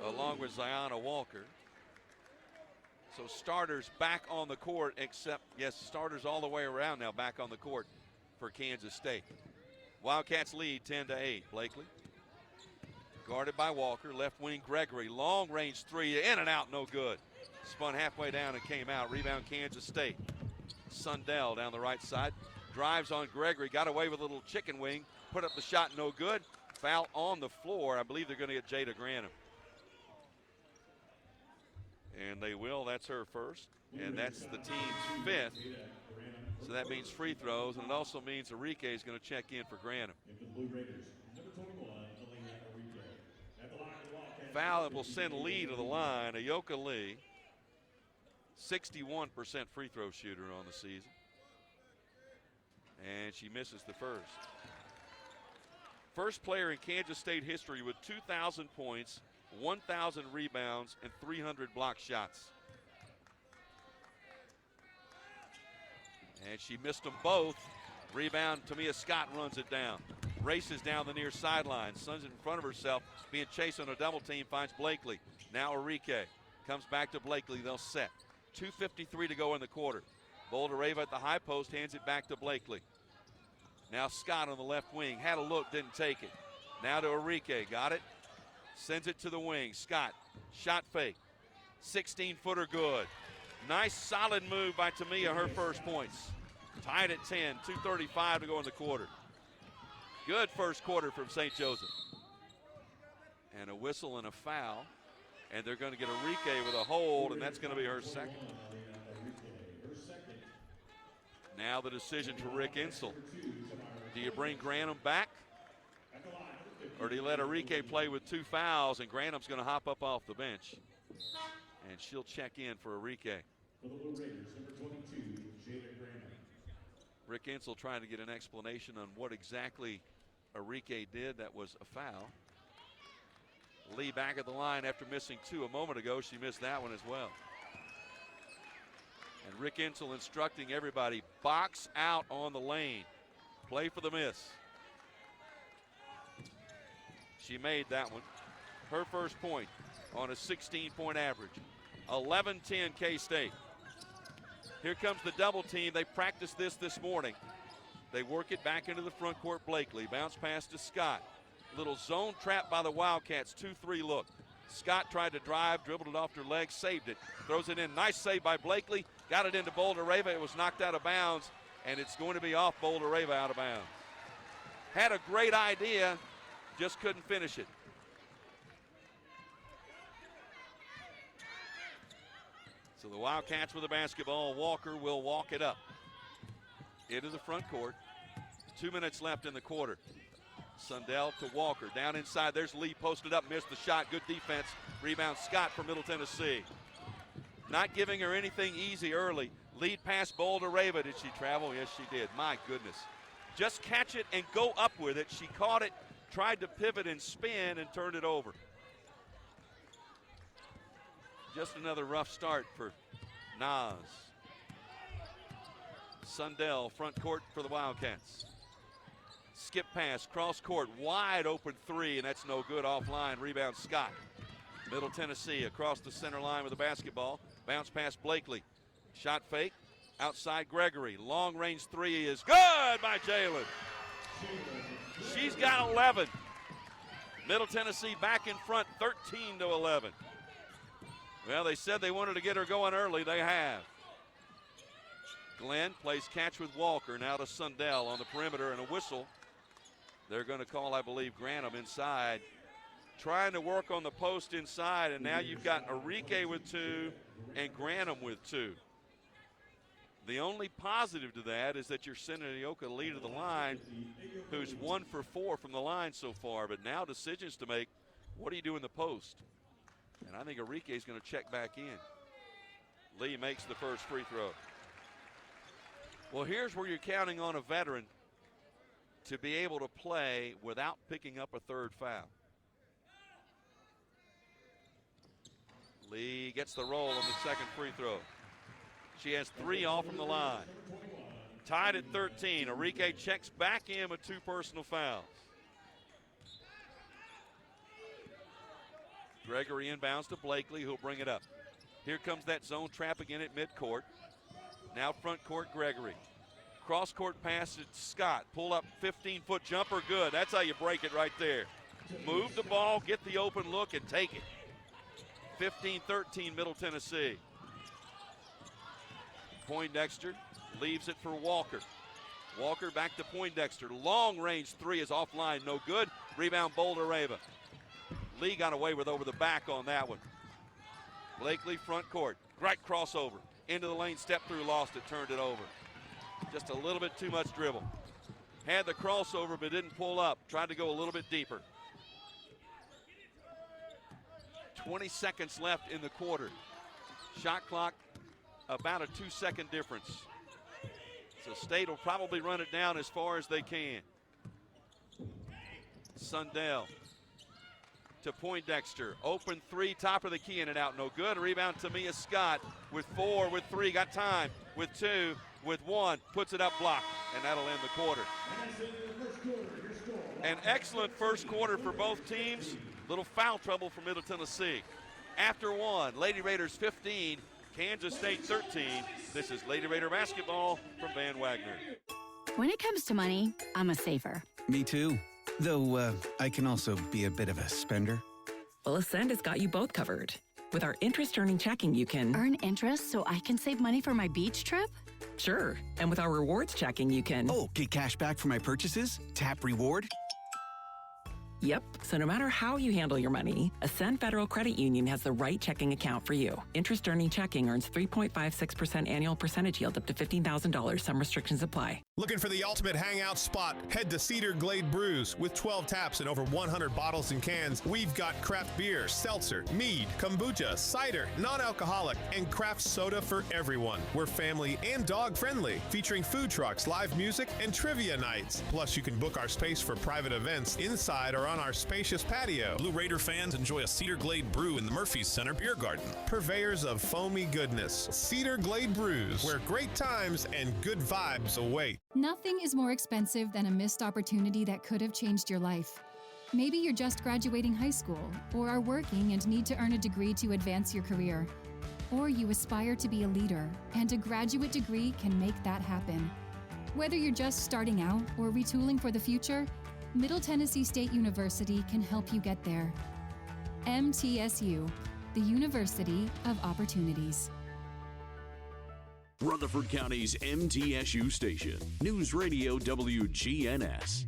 along with Ziana Walker. So starters back on the court, except, yes, starters all the way around now back on the court for Kansas State. Wildcats lead 10-8. Blakely. Guarded by Walker, left wing Gregory, long range 3, in and out, no good. Spun halfway down and came out, rebound Kansas State. Sundell down the right side, drives on Gregory, got away with a little chicken wing, put up the shot, no good. Foul on the floor, I believe they're gonna get Jada Granum. And they will, that's her first, and that's the team's 5th. So that means free throws, and it also means Enrique is gonna check in for Granum. Foul that will send Lee to the line. Ayoka Lee, 61% free throw shooter on the season. And she misses the first. First player in Kansas State history with 2,000 points, 1,000 rebounds, and 300 block shots. And she missed them both. Rebound, Tamia Scott runs it down. Races down the near sideline. Sun's in front of herself, being chased on a double team, finds Blakely. Now Enrique comes back to Blakely, they'll set. 2:53 to go in the quarter. Boulder Rava at the high post, hands it back to Blakely. Now Scott on the left wing, had a look, didn't take it. Now to Enrique, got it. Sends it to the wing, Scott, shot fake. 16-footer good. Nice solid move by Tamia, her first points. Tied at 10, 2:35 to go in the quarter. Good first quarter from St. Joseph. And a whistle and a foul. And they're going to get Enrique with a hold, and that's going to be her second. Now the decision for Rick Insel. Do you bring Granum back? Or do you let Enrique play with 2 fouls, and Granum's going to hop up off the bench? And she'll check in for Enrique. For the Blue Raiders, number 22, Jada Granum. Rick Insel trying to get an explanation on what exactly Enrique did that was a foul. Lee back at the line after missing 2 a moment ago. She missed that one as well. And Rick Insel instructing everybody, box out on the lane. Play for the miss. She made that one. Her first point on a 16-point average. 11-10 K-State. Here comes the double team. They practiced this morning. They work it back into the front court. Blakely bounce pass to Scott. Little zone trap by the Wildcats. 2-3 look. Scott tried to drive, dribbled it off her legs, saved it. Throws it in. Nice save by Blakely. Got it into Boulder-Rava. It was knocked out of bounds, and it's going to be off Boulder-Rava out of bounds. Had a great idea, just couldn't finish it. So the Wildcats with the basketball. Walker will walk it up into the front court. 2 minutes left in the quarter. Sundell to Walker, down inside. There's Lee posted up, missed the shot. Good defense. Rebound Scott from Middle Tennessee. Not giving her anything easy early. Lead pass Boulder-Rava. Did she travel? Yes, she did. My goodness. Just catch it and go up with it. She caught it, tried to pivot and spin, and turned it over. Just another rough start for Nas. Sundell, front court for the Wildcats. Skip pass, cross court, wide open 3, and that's no good. Offline, rebound Scott. Middle Tennessee across the center line with the basketball. Bounce pass Blakely. Shot fake, outside Gregory. Long range 3 is good by Jalen. She's got 11. Middle Tennessee back in front, 13-11. Well, they said they wanted to get her going early. They have. Glenn plays catch with Walker. Now to Sundell on the perimeter, and a whistle. They're going to call, I believe, Granum inside. Trying to work on the post inside, and now you've got Enrique with 2 and Granum with 2. The only positive to that is that you're sending Ioka Lee to the line, who's 1 for 4 from the line so far. But now decisions to make. What do you do in the post? And I think Enrique's going to check back in. Lee makes the first free throw. Well, here's where you're counting on a veteran to be able to play without picking up a 3rd foul. Lee gets the roll on the second free throw. She has 3 off from the line. Tied at 13. Enrique checks back in with 2 personal fouls. Gregory inbounds to Blakely, who'll bring it up. Here comes that zone trap again at midcourt. Now front court, Gregory. Cross court pass to Scott. Pull up 15-foot jumper, good. That's how you break it right there. Move the ball, get the open look, and take it. 15-13 Middle Tennessee. Poindexter leaves it for Walker. Walker back to Poindexter. Long range 3 is offline, no good. Rebound Boulder-Rava. Lee got away with over the back on that one. Blakely front court. Great crossover. Into the lane, step through, lost it, turned it over. Just a little bit too much dribble. Had the crossover but didn't pull up. Tried to go a little bit deeper. 20 seconds left in the quarter. Shot clock about a 2-second difference. So State will probably run it down as far as they can. Sundell to Poindexter. Open 3, top of the key, in and out. No good. Rebound to Mia Scott with 4, with 3. Got time with 2, with 1. Puts it up, blocked, and that'll end the quarter. An excellent first quarter for both teams. Little foul trouble for Middle Tennessee. After 1, Lady Raiders 15, Kansas State 13. This is Lady Raider basketball from Van Wagner. When it comes to money, I'm a saver. Me too. Though I can also be a bit of a spender. Well, Ascend has got you both covered. With our interest-earning checking, you can earn interest so I can save money for my beach trip? Sure. And with our rewards checking, you can get cash back for my purchases? Tap reward? Yep, so no matter how you handle your money, Ascend Federal Credit Union has the right checking account for you. Interest-earning checking earns 3.56% annual percentage yield up to $15,000. Some restrictions apply. Looking for the ultimate hangout spot? Head to Cedar Glade Brews. With 12 taps and over 100 bottles and cans, we've got craft beer, seltzer, mead, kombucha, cider, non-alcoholic, and craft soda for everyone. We're family and dog-friendly, featuring food trucks, live music, and trivia nights. Plus, you can book our space for private events inside or on our spacious patio. Blue Raider fans enjoy a Cedar Glade brew in the Murphy's Center Beer Garden. Purveyors of foamy goodness, Cedar Glade Brews, where great times and good vibes await. Nothing is more expensive than a missed opportunity that could have changed your life. Maybe you're just graduating high school, or are working and need to earn a degree to advance your career. Or you aspire to be a leader, and a graduate degree can make that happen. Whether you're just starting out or retooling for the future, Middle Tennessee State University can help you get there. MTSU, the University of Opportunities. Rutherford County's MTSU station, News Radio WGNS.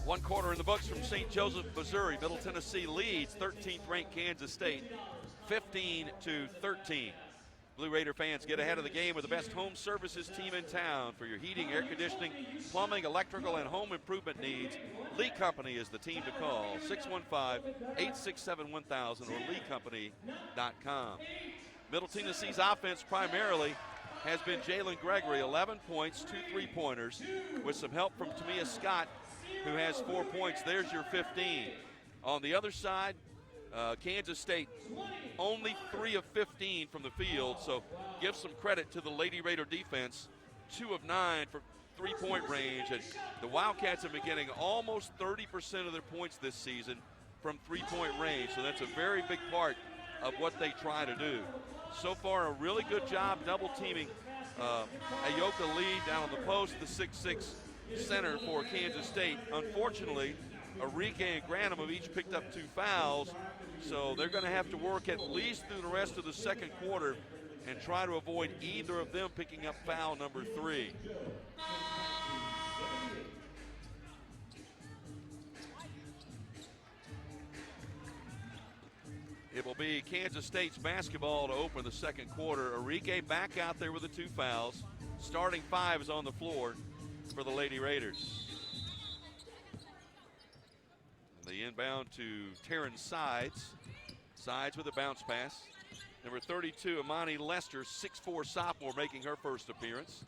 1 quarter in the books from St. Joseph, Missouri. Middle Tennessee leads 13th ranked Kansas State 15-13. Blue Raider fans, get ahead of the game with the best home services team in town for your heating, air conditioning, plumbing, electrical, and home improvement needs. Lee Company is the team to call, 615-867-1000 or leecompany.com. Middle Tennessee's offense primarily has been Jalen Gregory, 11 points, 2 3-pointers, with some help from Tamia Scott, who has 4 points. There's your 15. On the other side, Kansas State only 3 of 15 from the field, so give some credit to the Lady Raider defense. 2 of 9 for 3-point range, and the Wildcats have been getting almost 30% of their points this season from 3-point range, so that's a very big part of what they try to do. So far, a really good job double teaming Ayoka Lee down on the post, the 6'6" center for Kansas State. Unfortunately, Enrique and Grantham have each picked up 2 fouls, so they're going to have to work at least through the rest of the second quarter and try to avoid either of them picking up foul number 3. It will be Kansas State's basketball to open the second quarter. Enrique back out there with the 2 fouls. Starting 5 is on the floor for the Lady Raiders. The inbound to Taryn Sides. Sides with a bounce pass. Number 32, Amani Lester, 6'4" sophomore, making her first appearance.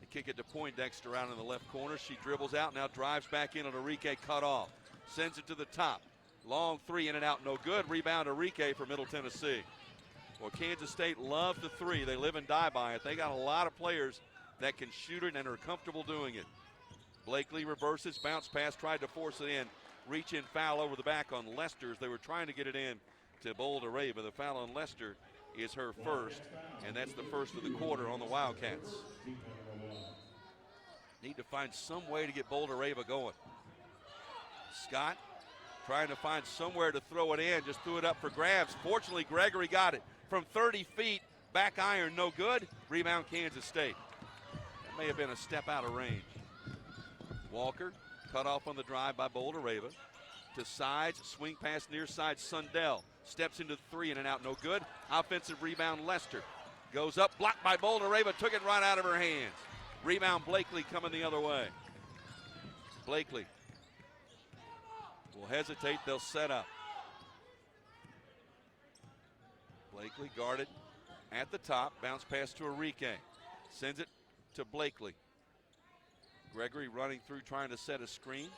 They kick it to Poindexter out in the left corner. She dribbles out, now drives back in on Enrique, cut off. Sends it to the top. Long 3 in and out, no good. Rebound Enrique for Middle Tennessee. Well, Kansas State loves the 3. They live and die by it. They got a lot of players that can shoot it and are comfortable doing it. Blakely reverses, bounce pass, tried to force it in. Reach in foul over the back on Lester's. They were trying to get it in to Boulder Ray, but the foul on Lester is her first, and that's the first of the quarter on the Wildcats. Need to find some way to get Boulder Rava going. Scott trying to find somewhere to throw it in, just threw it up for grabs. Fortunately, Gregory got it from 30 feet. Back iron, no good. Rebound, Kansas State. That may have been a step out of range. Walker cut off on the drive by Boulder Rava. To Sides, swing pass near side, Sundell. Steps into the 3 in and out, no good. Offensive rebound, Lester. Goes up, blocked by Boulder Rava, took it right out of her hands. Rebound, Blakely coming the other way. Blakely will hesitate, they'll set up. Blakely guarded at the top, bounce pass to Enrique. Sends it to Blakely. Gregory running through trying to set a screen.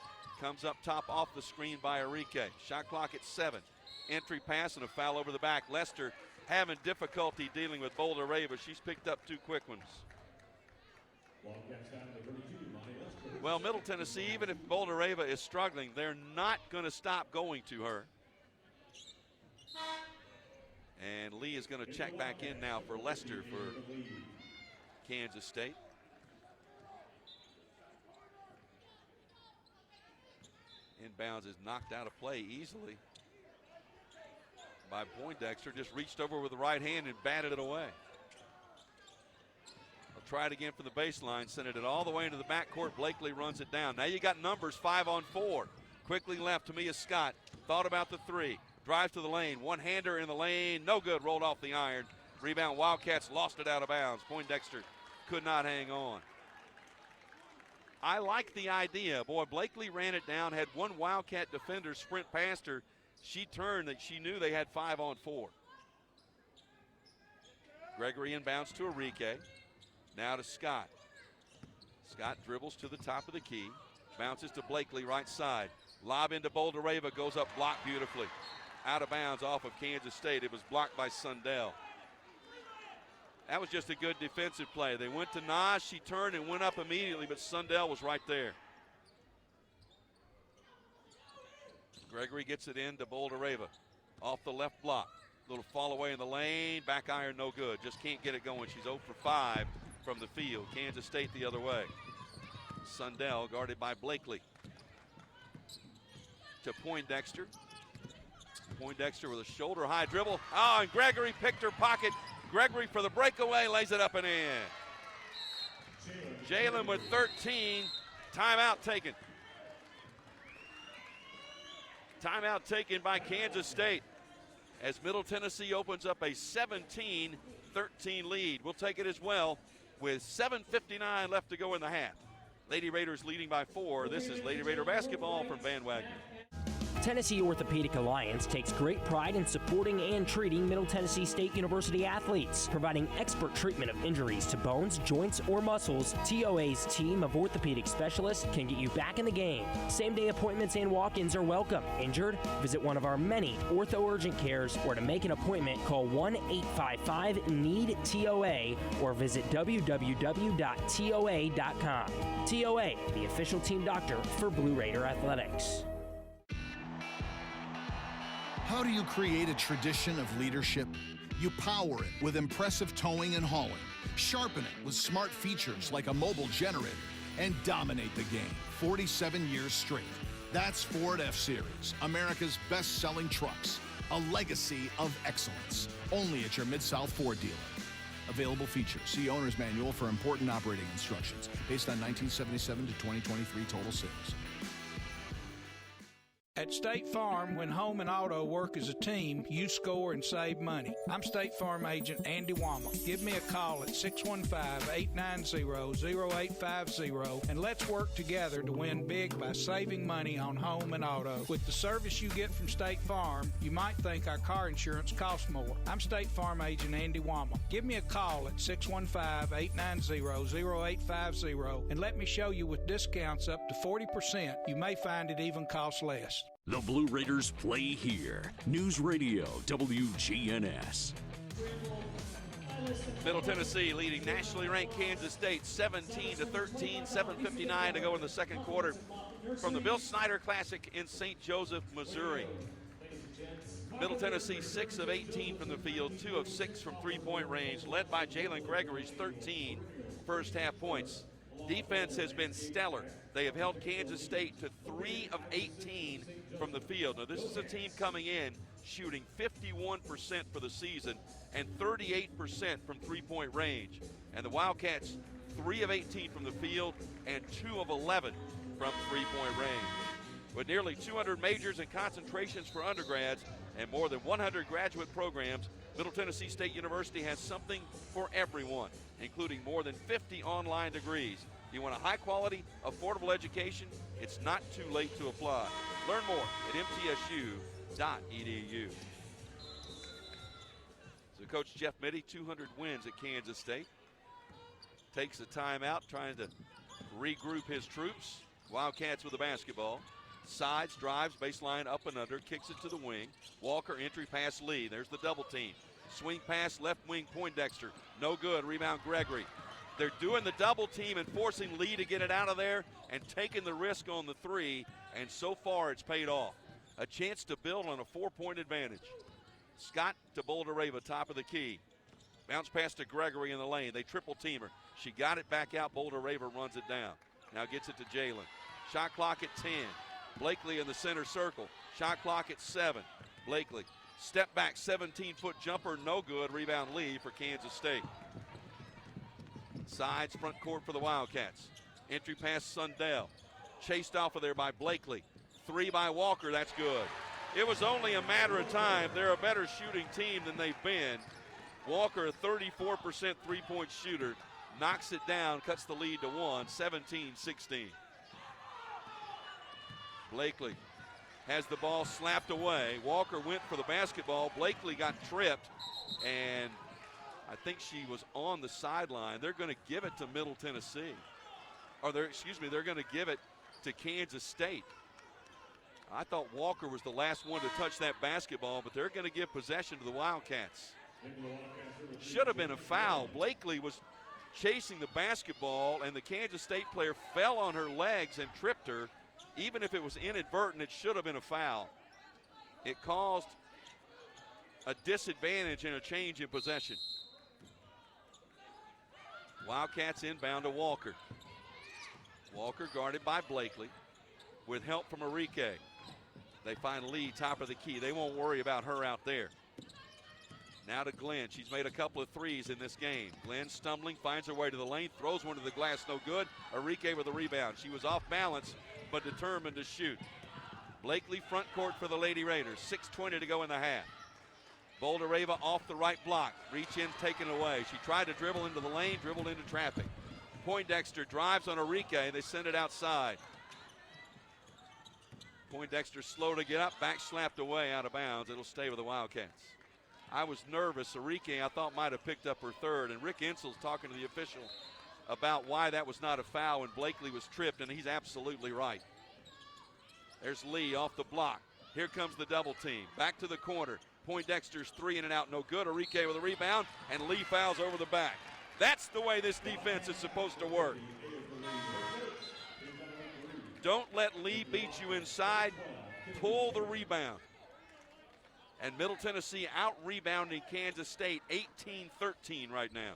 Comes up top off the screen by Enrique. Shot clock at 7. Entry pass and a foul over the back. Lester having difficulty dealing with Boulder Rava. She's picked up 2 quick ones. Well, Middle Tennessee, even if Boulder Rava is struggling, they're not going to stop going to her. And Lee is going to check back in now for Lester for Kansas State. Inbounds is knocked out of play easily by Poindexter. Just reached over with the right hand and batted it away. They'll try it again from the baseline, sending it all the way into the backcourt. Blakely runs it down. Now you got numbers 5-on-4. Quickly left to Mia Scott. Thought about the three. Drives to the lane. One-hander in the lane. No good. Rolled off the iron. Rebound. Wildcats lost it out of bounds. Poindexter could not hang on. I like the idea. Boy, Blakely ran it down, had one Wildcat defender sprint past her. She turned that she knew they had 5-on-4. Gregory inbounds to Enrique. Now to Scott. Scott dribbles to the top of the key. Bounces to Blakely right side. Lob into Bouldereva, goes up blocked beautifully. Out of bounds off of Kansas State. It was blocked by Sundell. That was just a good defensive play. They went to Nas, she turned and went up immediately, but Sundell was right there. Gregory gets it in to Bouldereva. Off the left block. Little fall away in the lane. Back iron no good. Just can't get it going. She's 0 for 5 from the field. Kansas State the other way. Sundell guarded by Blakely. To Poindexter. Poindexter with a shoulder high dribble. Oh, and Gregory picked her pocket. Gregory for the breakaway, lays it up and in. Jalen with 13. Timeout taken. Timeout taken by Kansas State as Middle Tennessee opens up a 17-13 lead. We'll take it as well with 7:59 left to go in the half. Lady Raiders leading by 4. This is Lady Raider basketball from Van Wagner. Tennessee Orthopedic Alliance takes great pride in supporting and treating Middle Tennessee State University athletes, providing expert treatment of injuries to bones, joints, or muscles. TOA's team of orthopedic specialists can get you back in the game. Same-day appointments and walk-ins are welcome. Injured? Visit one of our many ortho urgent cares, or to make an appointment, call 1-855-NEED-TOA or visit www.toa.com. TOA, the official team doctor for Blue Raider Athletics. How do you create a tradition of leadership? You power it with impressive towing and hauling, sharpen it with smart features like a mobile generator, and dominate the game 47 years straight. That's Ford F-Series, America's best-selling trucks, a legacy of excellence. Only at your Mid-South Ford dealer. Available features. See Owner's Manual for important operating instructions based on 1977 to 2023 total sales. At State Farm, when home and auto work as a team, you score and save money. I'm State Farm agent Andy Wama. Give me a call at 615-890-0850 and let's work together to win big by saving money on home and auto. With the service you get from State Farm, you might think our car insurance costs more. I'm State Farm agent Andy Wama. Give me a call at 615-890-0850 and let me show you with discounts up to 40%. You may find it even costs less. The Blue Raiders play here. News Radio WGNS. Middle Tennessee leading nationally ranked Kansas State 17-13, 7:59 to go in the second quarter from the Bill Snyder Classic in St. Joseph, Missouri. Middle Tennessee 6 of 18 from the field, 2 of 6 from three-point range, led by Jalen Gregory's 13 first half points. Defense has been stellar. They have held Kansas State to 3 of 18 from the field. Now, this is a team coming in shooting 51% for the season and 38% from three-point range. And the Wildcats, 3 of 18 from the field and 2 of 11 from three-point range. With nearly 200 majors and concentrations for undergrads and more than 100 graduate programs, Middle Tennessee State University has something for everyone, including more than 50 online degrees. You want a high-quality, affordable education? It's not too late to apply. Learn more at mtsu.edu. So Coach Jeff Mitty, 200 wins at Kansas State. Takes a timeout, trying to regroup his troops. Wildcats with the basketball. Sides, drives, baseline, up and under, kicks it to the wing. Walker, entry pass, Lee. There's the double team. Swing pass, left wing, Poindexter. No good, rebound, Gregory. They're doing the double team and forcing Lee to get it out of there and taking the risk on the three, and so far it's paid off. A chance to build on a 4-point advantage. Scott to Bouldereva, top of the key. Bounce pass to Gregory in the lane. They triple team her. She got it back out. Bouldereva runs it down. Now gets it to Jalen. Shot clock at 10. Blakely in the center circle. Shot clock at 7. Blakely. Step back, 17-foot jumper, no good. Rebound Lee for Kansas State. Sides front court for the Wildcats. Entry pass Sundell. Chased off of there by Blakely. 3 by Walker, that's good. It was only a matter of time. They're a better shooting team than they've been. Walker, a 34% three-point shooter, knocks it down, cuts the lead to 1, 17-16. Blakely has the ball slapped away. Walker went for the basketball. Blakely got tripped, and I think she was on the sideline. They're going to give it to Middle Tennessee. Or they're going to give it to Kansas State. I thought Walker was the last one to touch that basketball, but they're going to give possession to the Wildcats. Should have been a foul. Blakely was chasing the basketball, and the Kansas State player fell on her legs and tripped her. Even if it was inadvertent, it should have been a foul. It caused a disadvantage and a change in possession. Wildcats inbound to Walker. Walker guarded by Blakely with help from Enrique. They find Lee top of the key. They won't worry about her out there. Now to Glenn. She's made a couple of threes in this game. Glenn stumbling, finds her way to the lane, throws one to the glass, no good. Enrique with a rebound. She was off balance, but determined to shoot. Blakely front court for the Lady Raiders. 6:20 to go in the half. Bouldereva off the right block. Reach in, taken away. She tried to dribble into the lane, dribbled into traffic. Poindexter drives on Enrique. They send it outside. Poindexter slow to get up, back slapped away out of bounds. It'll stay with the Wildcats. I was nervous. Enrique, I thought, might have picked up her third, and Rick Insel's talking to the official about why that was not a foul when Blakely was tripped, and he's absolutely right. There's Lee off the block. Here comes the double team. Back to the corner. Poindexter's three in and out, no good. Enrique with a rebound, and Lee fouls over the back. That's the way this defense is supposed to work. Don't let Lee beat you inside. Pull the rebound. And Middle Tennessee out-rebounding Kansas State 18-13 right now.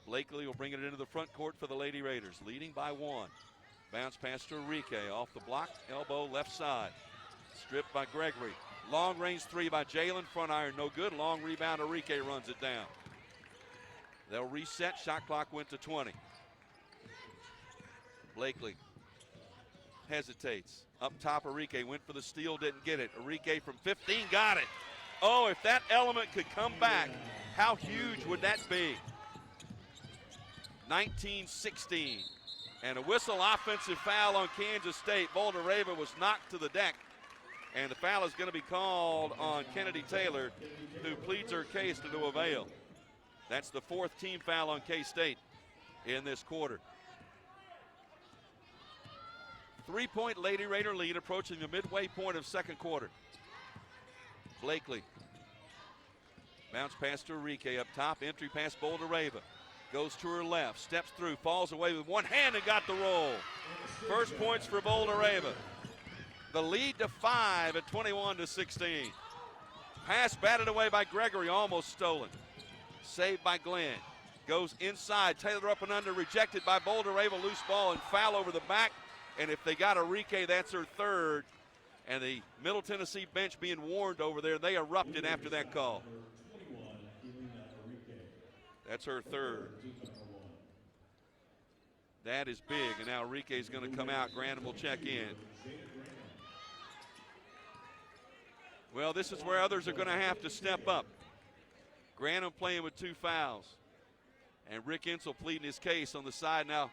Blakely will bring it into the front court for the Lady Raiders, leading by 1. Bounce pass to Enrique, off the block, elbow left side. Stripped by Gregory. Long range three by Jalen, front iron no good. Long rebound, Enrique runs it down. They'll reset, shot clock went to 20. Blakely hesitates. Up top, Enrique went for the steal, didn't get it. Enrique from 15, got it. Oh, if that element could come back, how huge would that be? 19-16. And a whistle offensive foul on Kansas State. Bouldereva was knocked to the deck. And the foul is going to be called on Kennedy Taylor, who pleads her case to no avail. That's the 4th team foul on K-State in this quarter. 3-point Lady Raider lead approaching the midway point of second quarter. Blakely. Bounce pass to Enrique up top. Entry pass Bouldereva. Goes to her left, steps through, falls away with one hand and got the roll. First points for Bouldereva. The lead to 5 at 21-16. Pass batted away by Gregory, almost stolen. Saved by Glenn. Goes inside, Taylor up and under, rejected by Bouldereva, loose ball and foul over the back. And if they got Enrique, that's her third. And the Middle Tennessee bench being warned over there, they erupted after that call. That's her third. That is big, and now Enrique's going to come out. Grantham will check in. Well, this is where others are going to have to step up. Grantham playing with 2 fouls. And Rick Insel pleading his case on the side. Now,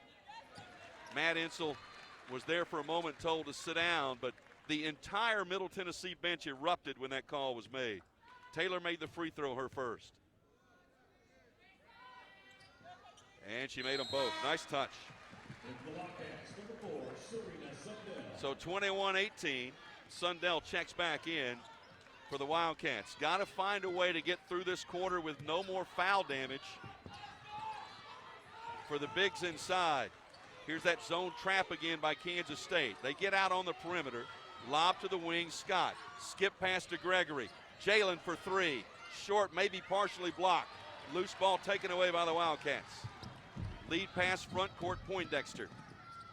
Matt Insel was there for a moment told to sit down, but the entire Middle Tennessee bench erupted when that call was made. Taylor made the free throw her first. And she made them both. Nice touch. So 21-18. Sundell checks back in for the Wildcats. Got to find a way to get through this quarter with no more foul damage for the bigs inside. Here's that zone trap again by Kansas State. They get out on the perimeter. Lob to the wing, Scott. Skip pass to Gregory. Jalen for 3. Short, maybe partially blocked. Loose ball taken away by the Wildcats. Lead pass front court, Poindexter.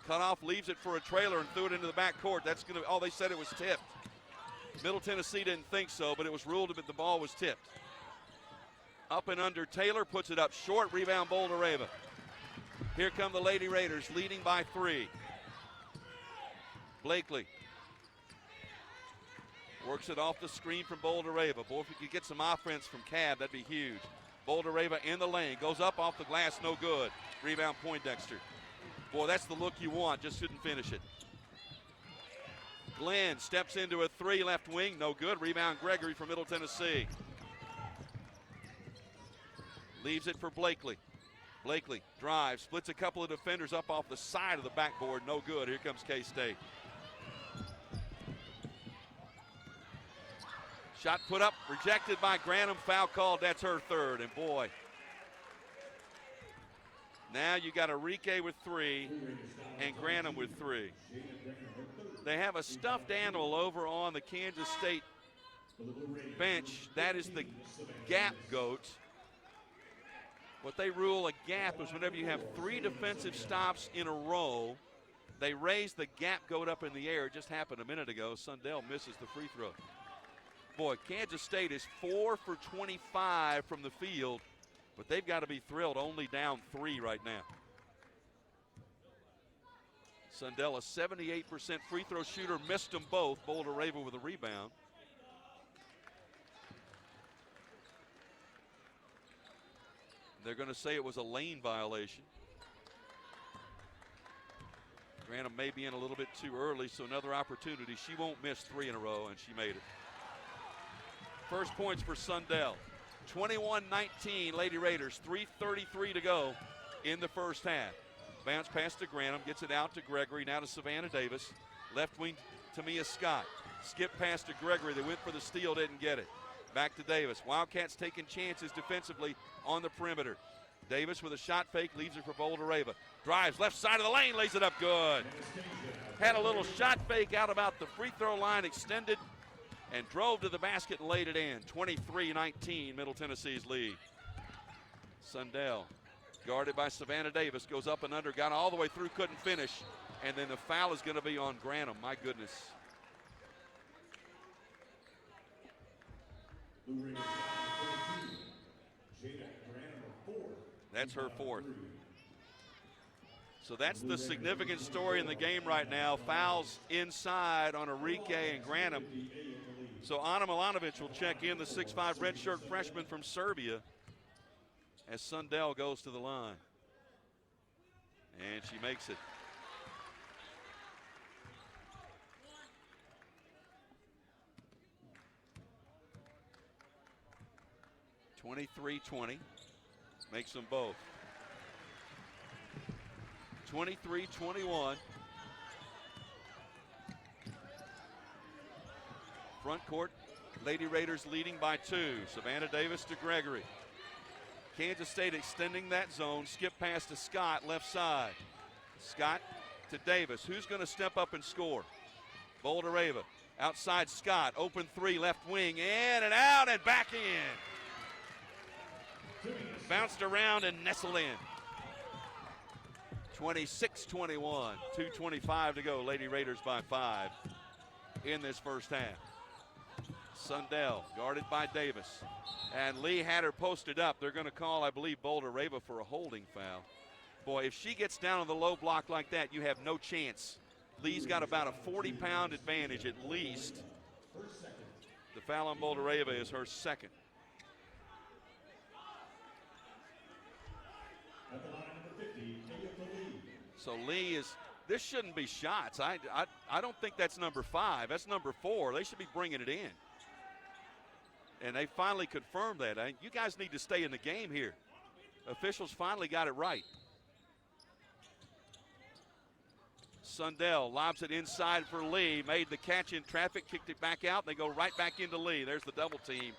Cut off, leaves it for a trailer and threw it into the back court. That's going to, oh, they said it was tipped. Middle Tennessee didn't think so, but it was ruled that the ball was tipped. Up and under Taylor, puts it up short, rebound Boulder-Rava. Here come the Lady Raiders, leading by 3. Blakely works it off the screen from Boulder-Rava. Boy, if we could get some offense from Cab, that'd be huge. Boulder-Rava in the lane, goes up off the glass, no good. Rebound Poindexter. Boy, that's the look you want, just couldn't finish it. Glenn steps into a 3, left wing, no good. Rebound Gregory from Middle Tennessee. Leaves it for Blakely. Blakely drives, splits a couple of defenders up off the side of the backboard, no good. Here comes K-State. Shot put up, rejected by Grantham, foul called, that's her 3rd, and boy. Now you got Enrique with 3 and Grantham with 3. They have a stuffed animal over on the Kansas State bench. That is the gap goat. What they rule a gap is whenever you have 3 defensive stops in a row, they raise the gap goat up in the air. It just happened a minute ago. Sundell misses the free throw. Boy, Kansas State is 4 for 25 from the field, but they've got to be thrilled, only down 3 right now. Sundell, a 78% free throw shooter, missed them both. Boulder-Rava with a rebound. They're going to say it was a lane violation. Grantham may be in a little bit too early, so another opportunity. She won't miss 3 in a row, and she made it. First points for Sundell. 21-19 Lady Raiders, 3:33 to go in the first half. Bounce pass to Grantham, gets it out to Gregory, now to Savannah Davis. Left wing to Mia Scott. Skip pass to Gregory, they went for the steal, didn't get it. Back to Davis. Wildcats taking chances defensively on the perimeter. Davis with a shot fake, leaves it for Boulder-Rava. Drives left side of the lane, lays it up good. Had a little shot fake out about the free throw line, extended, and drove to the basket and laid it in. 23-19, Middle Tennessee's lead. Sundell, guarded by Savannah Davis, goes up and under, got all the way through, couldn't finish, and then the foul is going to be on Grantham. My goodness. That's her 4th. So that's the significant story in the game right now. Fouls inside on Enrique and Grantham. So Ana Milanovic will check in, the 6'5" redshirt freshman from Serbia, as Sundell goes to the line. And she makes it. (23-20). Makes them both. 23-21. Front court, Lady Raiders leading by 2. Savannah Davis to Gregory. Kansas State extending that zone. Skip pass to Scott, left side. Scott to Davis. Who's going to step up and score? Boulder-Rava. Outside Scott, open 3, left wing, in and out and back in. Bounced around and nestled in. 26-21, 2:25 to go. Lady Raiders by 5 in this first half. Sundell guarded by Davis. And Lee had her posted up. They're going to call, I believe, Boulder-Rava for a holding foul. Boy, if she gets down on the low block like that, you have no chance. Lee's got about a 40-pound advantage at least. The foul on Boulder-Rava is her 2nd. So Lee is, this shouldn't be shots. I don't think that's number 5. That's number 4. They should be bringing it in. And they finally confirmed that. You guys need to stay in the game here. Officials finally got it right. Sundell lobs it inside for Lee, made the catch in traffic, kicked it back out. They go right back into Lee. There's the double team.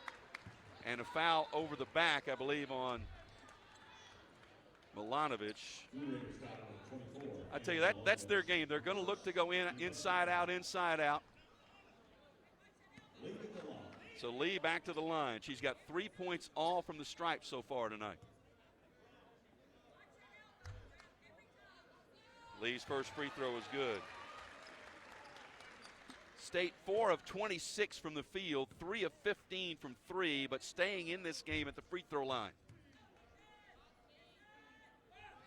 And a foul over the back, I believe, on Milanovic. I tell you, that's their game. They're going to look to go in inside out, inside out. So Lee back to the line. She's got 3 points all from the stripe so far tonight. Lee's first free throw is good. State 4 of 26 from the field, 3 of 15 from 3, but staying in this game at the free throw line.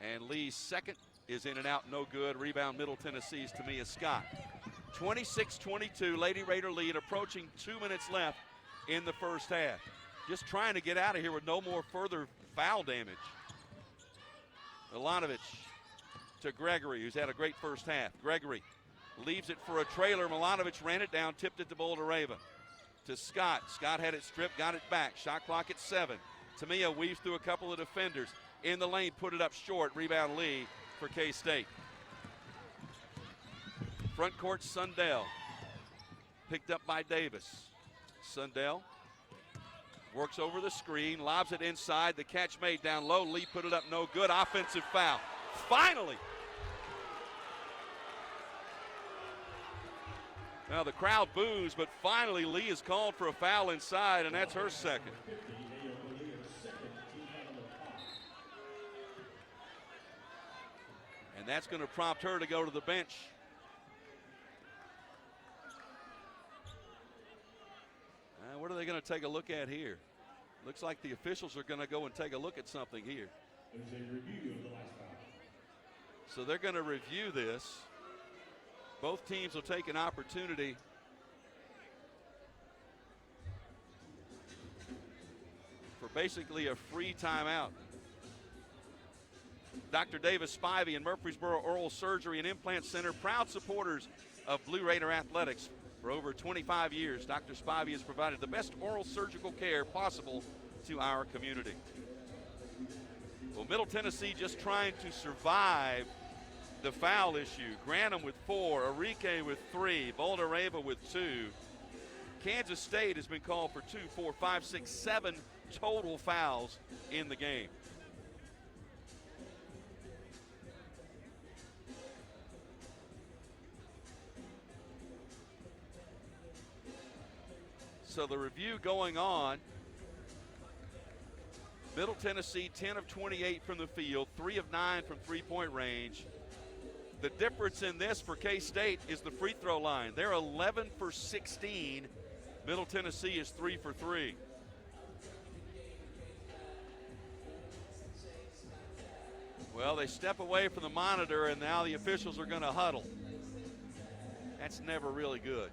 And Lee's second is in and out, no good. Rebound, Middle Tennessee's Tamia Scott. 26-22, Lady Raider lead, approaching 2 minutes left in the first half. Just trying to get out of here with no more further foul damage. Milanovic to Gregory, who's had a great first half. Gregory leaves it for a trailer. Milanovic ran it down, tipped it to Boulder-Raven. To Scott. Scott had it stripped, got it back. Shot clock at 7. Tamia weaves through a couple of defenders. In the lane, put it up short. Rebound Lee for K-State. Front court, Sundell. Picked up by Davis. Sundell works over the screen, lobs it inside. The catch made down low. Lee put it up, no good. Offensive foul. Finally. Now the crowd boos, but finally Lee is called for a foul inside, and that's her second. And that's going to prompt her to go to the bench. What are they going to take a look at here? Looks like the officials are going to go and take a look at something here. So they're going to review this. Both teams will take an opportunity for basically a free timeout. Dr. Davis Spivey and Murfreesboro Oral Surgery and Implant Center, proud supporters of Blue Raider Athletics. For over 25 years, Dr. Spivey has provided the best oral surgical care possible to our community. Well, Middle Tennessee just trying to survive the foul issue. Grantham with 4, Arike with 3, Boulder-Raven with 2. Kansas State has been called for 2, 4, 5, 6, 7 total fouls in the game. So the review going on. Middle Tennessee 10 of 28 from the field, 3 of 9 from three-point range. The difference in this for K-State is the free throw line. They're 11 for 16. Middle Tennessee is 3 for 3. Well, they step away from the monitor, and now the officials are going to huddle. That's never really good.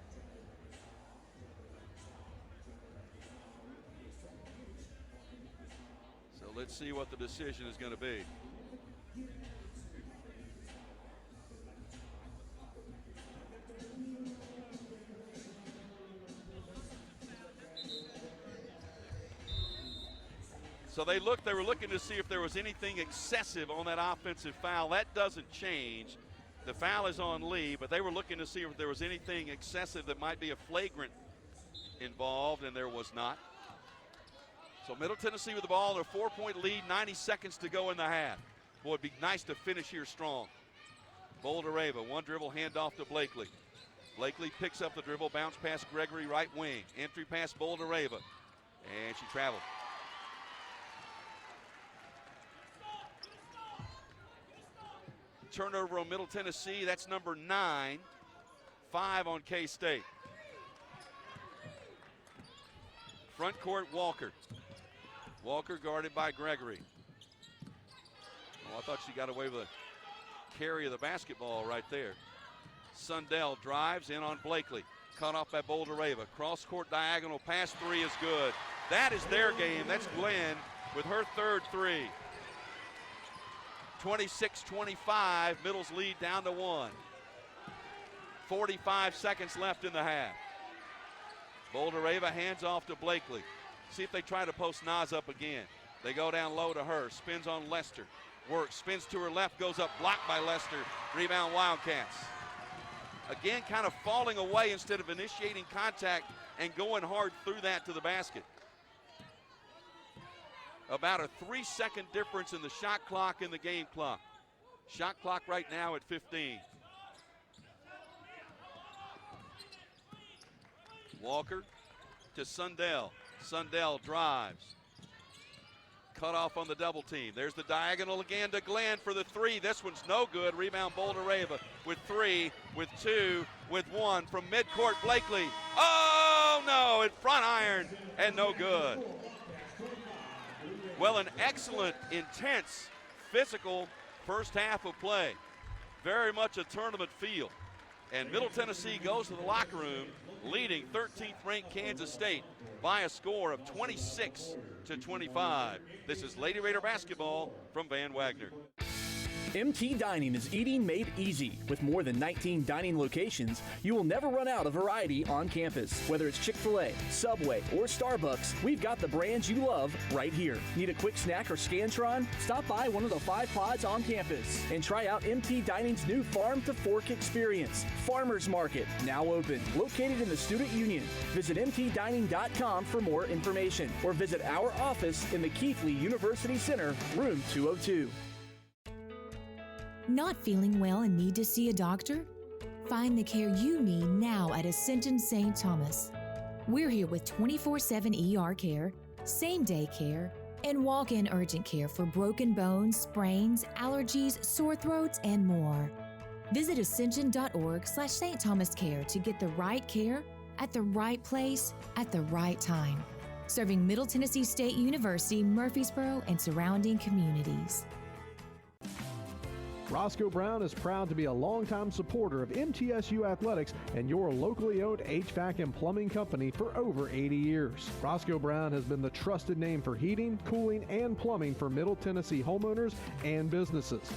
Let's see what the decision is going to be. So they were looking to see if there was anything excessive on that offensive foul. That doesn't change. The foul is on Lee, but they were looking to see if there was anything excessive that might be a flagrant involved, and there was not. So Middle Tennessee with the ball, their 4-point lead, 90 seconds to go in the half. Boy, it'd be nice to finish here strong. Boulder-Raven, one dribble handoff to Blakely. Blakely picks up the dribble, bounce past Gregory, right wing. Entry pass Boulder-Raven, and she traveled. Turnover on Middle Tennessee, that's number 9. 5 on K-State. Front court, Walker. Walker guarded by Gregory. Oh, I thought she got away with a carry of the basketball right there. Sundell drives in on Blakely. Caught off by Boulder-Raven. Cross court diagonal pass 3 is good. That is their game. That's Glenn with her third 3. 26-25, Middle's lead down to 1. 45 seconds left in the half. Boulder-Raven hands off to Blakely. See if they try to post Nas up again. They go down low to her. Spins on Lester. Works. Spins to her left. Goes up. Blocked by Lester. Rebound Wildcats. Again, kind of falling away instead of initiating contact and going hard through that to the basket. About a 3-second difference in the shot clock and the game clock. Shot clock right now at 15. Walker to Sundell. Sundell drives. cut off on the double team. There's the diagonal again to Glenn for the three. This one's no good. Rebound Bouldereva with three, with two, with one from midcourt. Blakely. Oh no, in front iron and no good. Well, an excellent, intense, physical first half of play. Very much a tournament feel. And Middle Tennessee goes to the locker room leading 13th ranked Kansas State by a score of 26-25. This is Lady Raider basketball from Van Wagner. MT Dining is eating made easy. With more than 19 dining locations, you will never run out of variety on campus. Whether it's Chick-fil-A, Subway, or Starbucks, we've got the brands you love right here. Need a quick snack or Scantron? Stop by one of the 5 pods on campus and try out MT Dining's new Farm to Fork experience. Farmers Market, now open, located in the Student Union. Visit mtdining.com for more information or visit our office in the Keithley University Center, room 202. Not feeling well and need to see a doctor? Find the care you need now at Ascension St. Thomas. We're here with 24/7 ER care, same-day care, and walk-in urgent care for broken bones, sprains, allergies, sore throats, and more. Visit ascension.org/St. Thomas Care to get the right care at the right place at the right time. Serving Middle Tennessee State University, Murfreesboro, and surrounding communities. Roscoe Brown is proud to be a longtime supporter of MTSU athletics and your locally owned HVAC and plumbing company for over 80 years. Roscoe Brown has been the trusted name for heating, cooling, and plumbing for Middle Tennessee homeowners and businesses.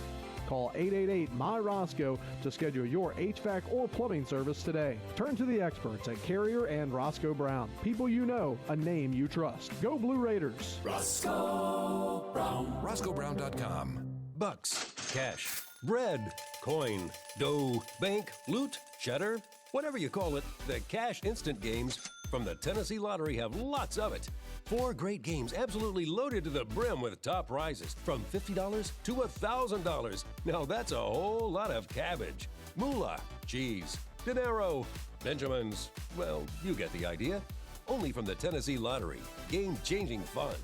Call 888-MY-ROSCOE to schedule your HVAC or plumbing service today. Turn to the experts at Carrier and Roscoe Brown. People you know, a name you trust. Go Blue Raiders. Roscoe Brown. RoscoeBrown.com. Bucks, cash, bread, coin, dough, bank, loot, cheddar, whatever you call it, the Cash Instant games from the Tennessee Lottery have lots of it. 4 great games absolutely loaded to the brim with top prizes from $50 to $1,000. Now that's a whole lot of cabbage. Moolah, cheese, dinero, Benjamins. Well, you get the idea. Only from the Tennessee Lottery. Game-changing fun.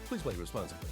Please play responsibly.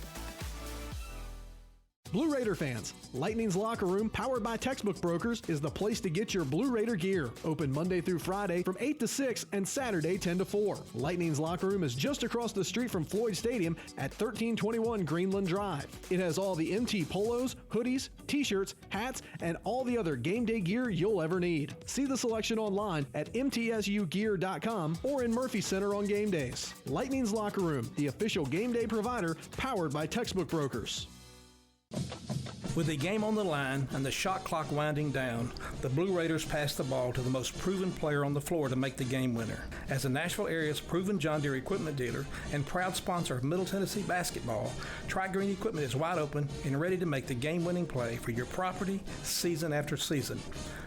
Blue Raider fans, Lightning's Locker Room, powered by Textbook Brokers, is the place to get your Blue Raider gear. Open Monday through Friday from 8 to 6 and Saturday 10 to 4. Lightning's Locker Room is just across the street from Floyd Stadium at 1321 Greenland Drive. It has all the MT polos, hoodies, t-shirts, hats, and all the other game day gear you'll ever need. See the selection online at mtsugear.com or in Murphy Center on game days. Lightning's Locker Room, the official game day provider, powered by Textbook Brokers. With the game on the line and the shot clock winding down, the Blue Raiders pass the ball to the most proven player on the floor to make the game winner. As the Nashville area's proven John Deere equipment dealer and proud sponsor of Middle Tennessee basketball, Tri-Green Equipment is wide open and ready to make the game-winning play for your property season after season.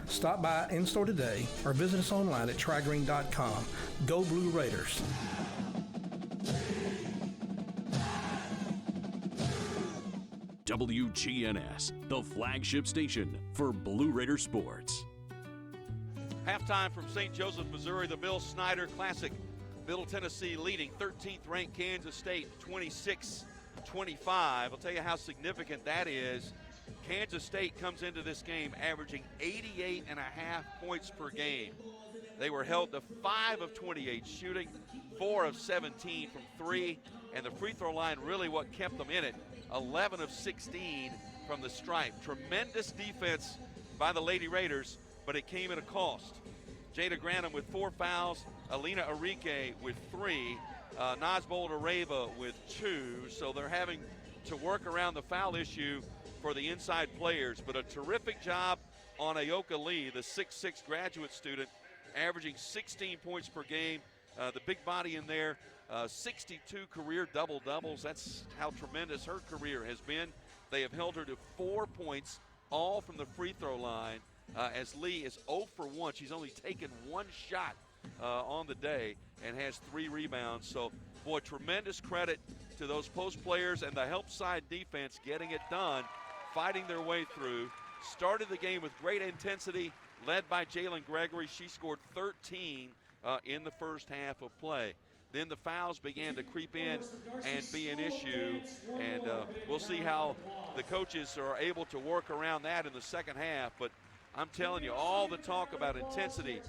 Stop by in-store today or visit us online at trigreen.com. Go Blue Raiders. WGNS, the flagship station for Blue Raider sports. Halftime from St. Joseph, Missouri, the Bill Snyder Classic. Middle Tennessee leading 13th ranked Kansas State 26-25. I'll tell you how significant that is. Kansas State comes into this game averaging 88.5 points per game. They were held to 5 of 28 shooting, 4 of 17 from 3, and the free throw line really what kept them in it. 11 of 16 from the stripe. Tremendous defense by the Lady Raiders, but it came at a cost. Jada Granum with 4 fouls, Alina Arike with 3, Naz Bouldereva with 2, so they're having to work around the foul issue for the inside players, but a terrific job on Ayoka Lee, the 6'6 graduate student, averaging 16 points per game. The big body in there, 62 career double-doubles. That's how tremendous her career has been. They have held her to 4 points, all from the free throw line, as Lee is 0 for 1. She's only taken 1 shot on the day and has 3 rebounds. So, boy, tremendous credit to those post players and the help side defense getting it done, fighting their way through. Started the game with great intensity, led by Jalen Gregory. She scored 13 in the first half of play. then the fouls began to creep in and be an issue. And we'll see how the coaches are able to work around that in the second half. But I'm telling you, all the talk about intensity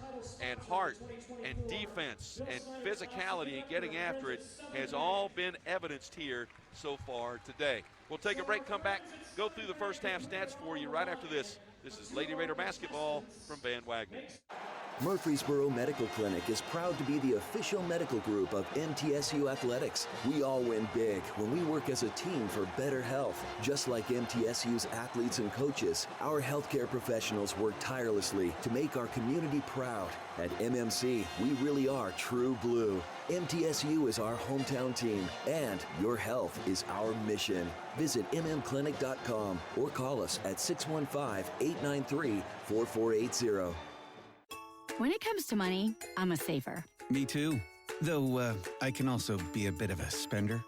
and heart and defense and physicality and getting after it has all been evidenced here so far today. We'll take a break, come back, go through the first half stats for you right after this. This is Lady Raider basketball from Van Wagner. Murfreesboro Medical Clinic is proud to be the official medical group of MTSU Athletics. We all win big when we work as a team for better health. Just like MTSU's athletes and coaches, our healthcare professionals work tirelessly to make our community proud. At MMC, we really are true blue. MTSU is our hometown team, and your health is our mission. Visit mmclinic.com or call us at 615-893-4480. When it comes to money, I'm a saver. Me too. Though I can also be a bit of a spender.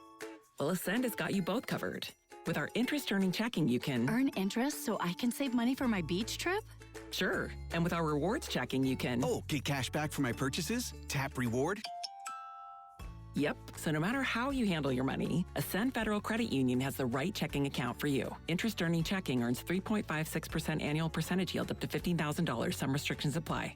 Well, Ascend has got you both covered. With our interest-earning checking, you can earn interest so I can save money for my beach trip? Sure. And with our rewards checking, you can get cash back for my purchases? Tap reward? Yep. So no matter how you handle your money, Ascend Federal Credit Union has the right checking account for you. Interest-earning checking earns 3.56% annual percentage yield up to $15,000. Some restrictions apply.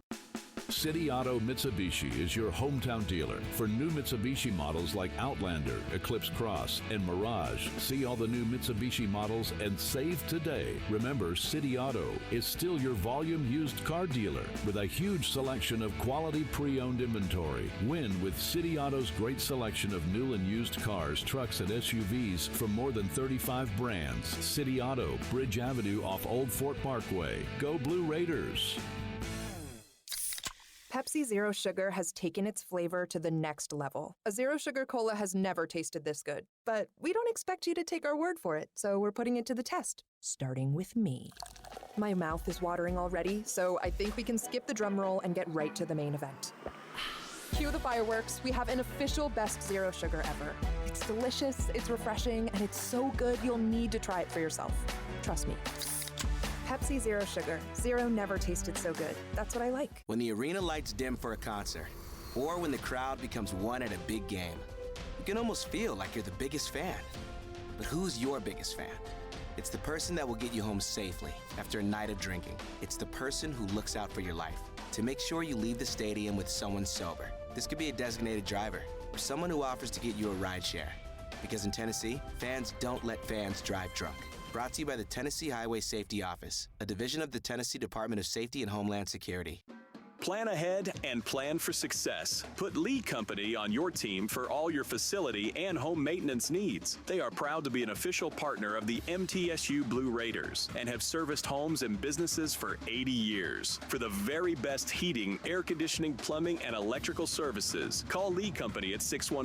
City Auto Mitsubishi is your hometown dealer for new Mitsubishi models like Outlander, Eclipse Cross, and Mirage. See all the new Mitsubishi models and save today. Remember, City Auto is still your volume used car dealer with a huge selection of quality pre-owned inventory. Win with City Auto's great selection of new and used cars, trucks, and SUVs from more than 35 brands. City Auto, Bridge Avenue off Old Fort Parkway. Go Blue Raiders! Pepsi Zero Sugar has taken its flavor to the next level. A Zero Sugar Cola has never tasted this good. But we don't expect you to take our word for it, so we're putting it to the test, starting with me. My mouth is watering already, so I think we can skip the drum roll and get right to the main event. Cue the fireworks. We have an official best Zero Sugar ever. It's delicious, it's refreshing, and it's so good you'll need to try it for yourself. Trust me. Pepsi Zero Sugar. Zero never tasted so good. That's what I like. When the arena lights dim for a concert, or when the crowd becomes one at a big game, you can almost feel like you're the biggest fan. But who's your biggest fan? It's the person that will get you home safely after a night of drinking. It's the person who looks out for your life to make sure you leave the stadium with someone sober. This could be a designated driver or someone who offers to get you a ride share. Because in Tennessee, fans don't let fans drive drunk. Brought to you by the Tennessee Highway Safety Office, a division of the Tennessee Department of Safety and Homeland Security. Plan ahead and plan for success. Put Lee Company on your team for all your facility and home maintenance needs. They are proud to be an official partner of the MTSU Blue Raiders and have serviced homes and businesses for 80 years. For the very best heating, air conditioning, plumbing, and electrical services, call Lee Company at 615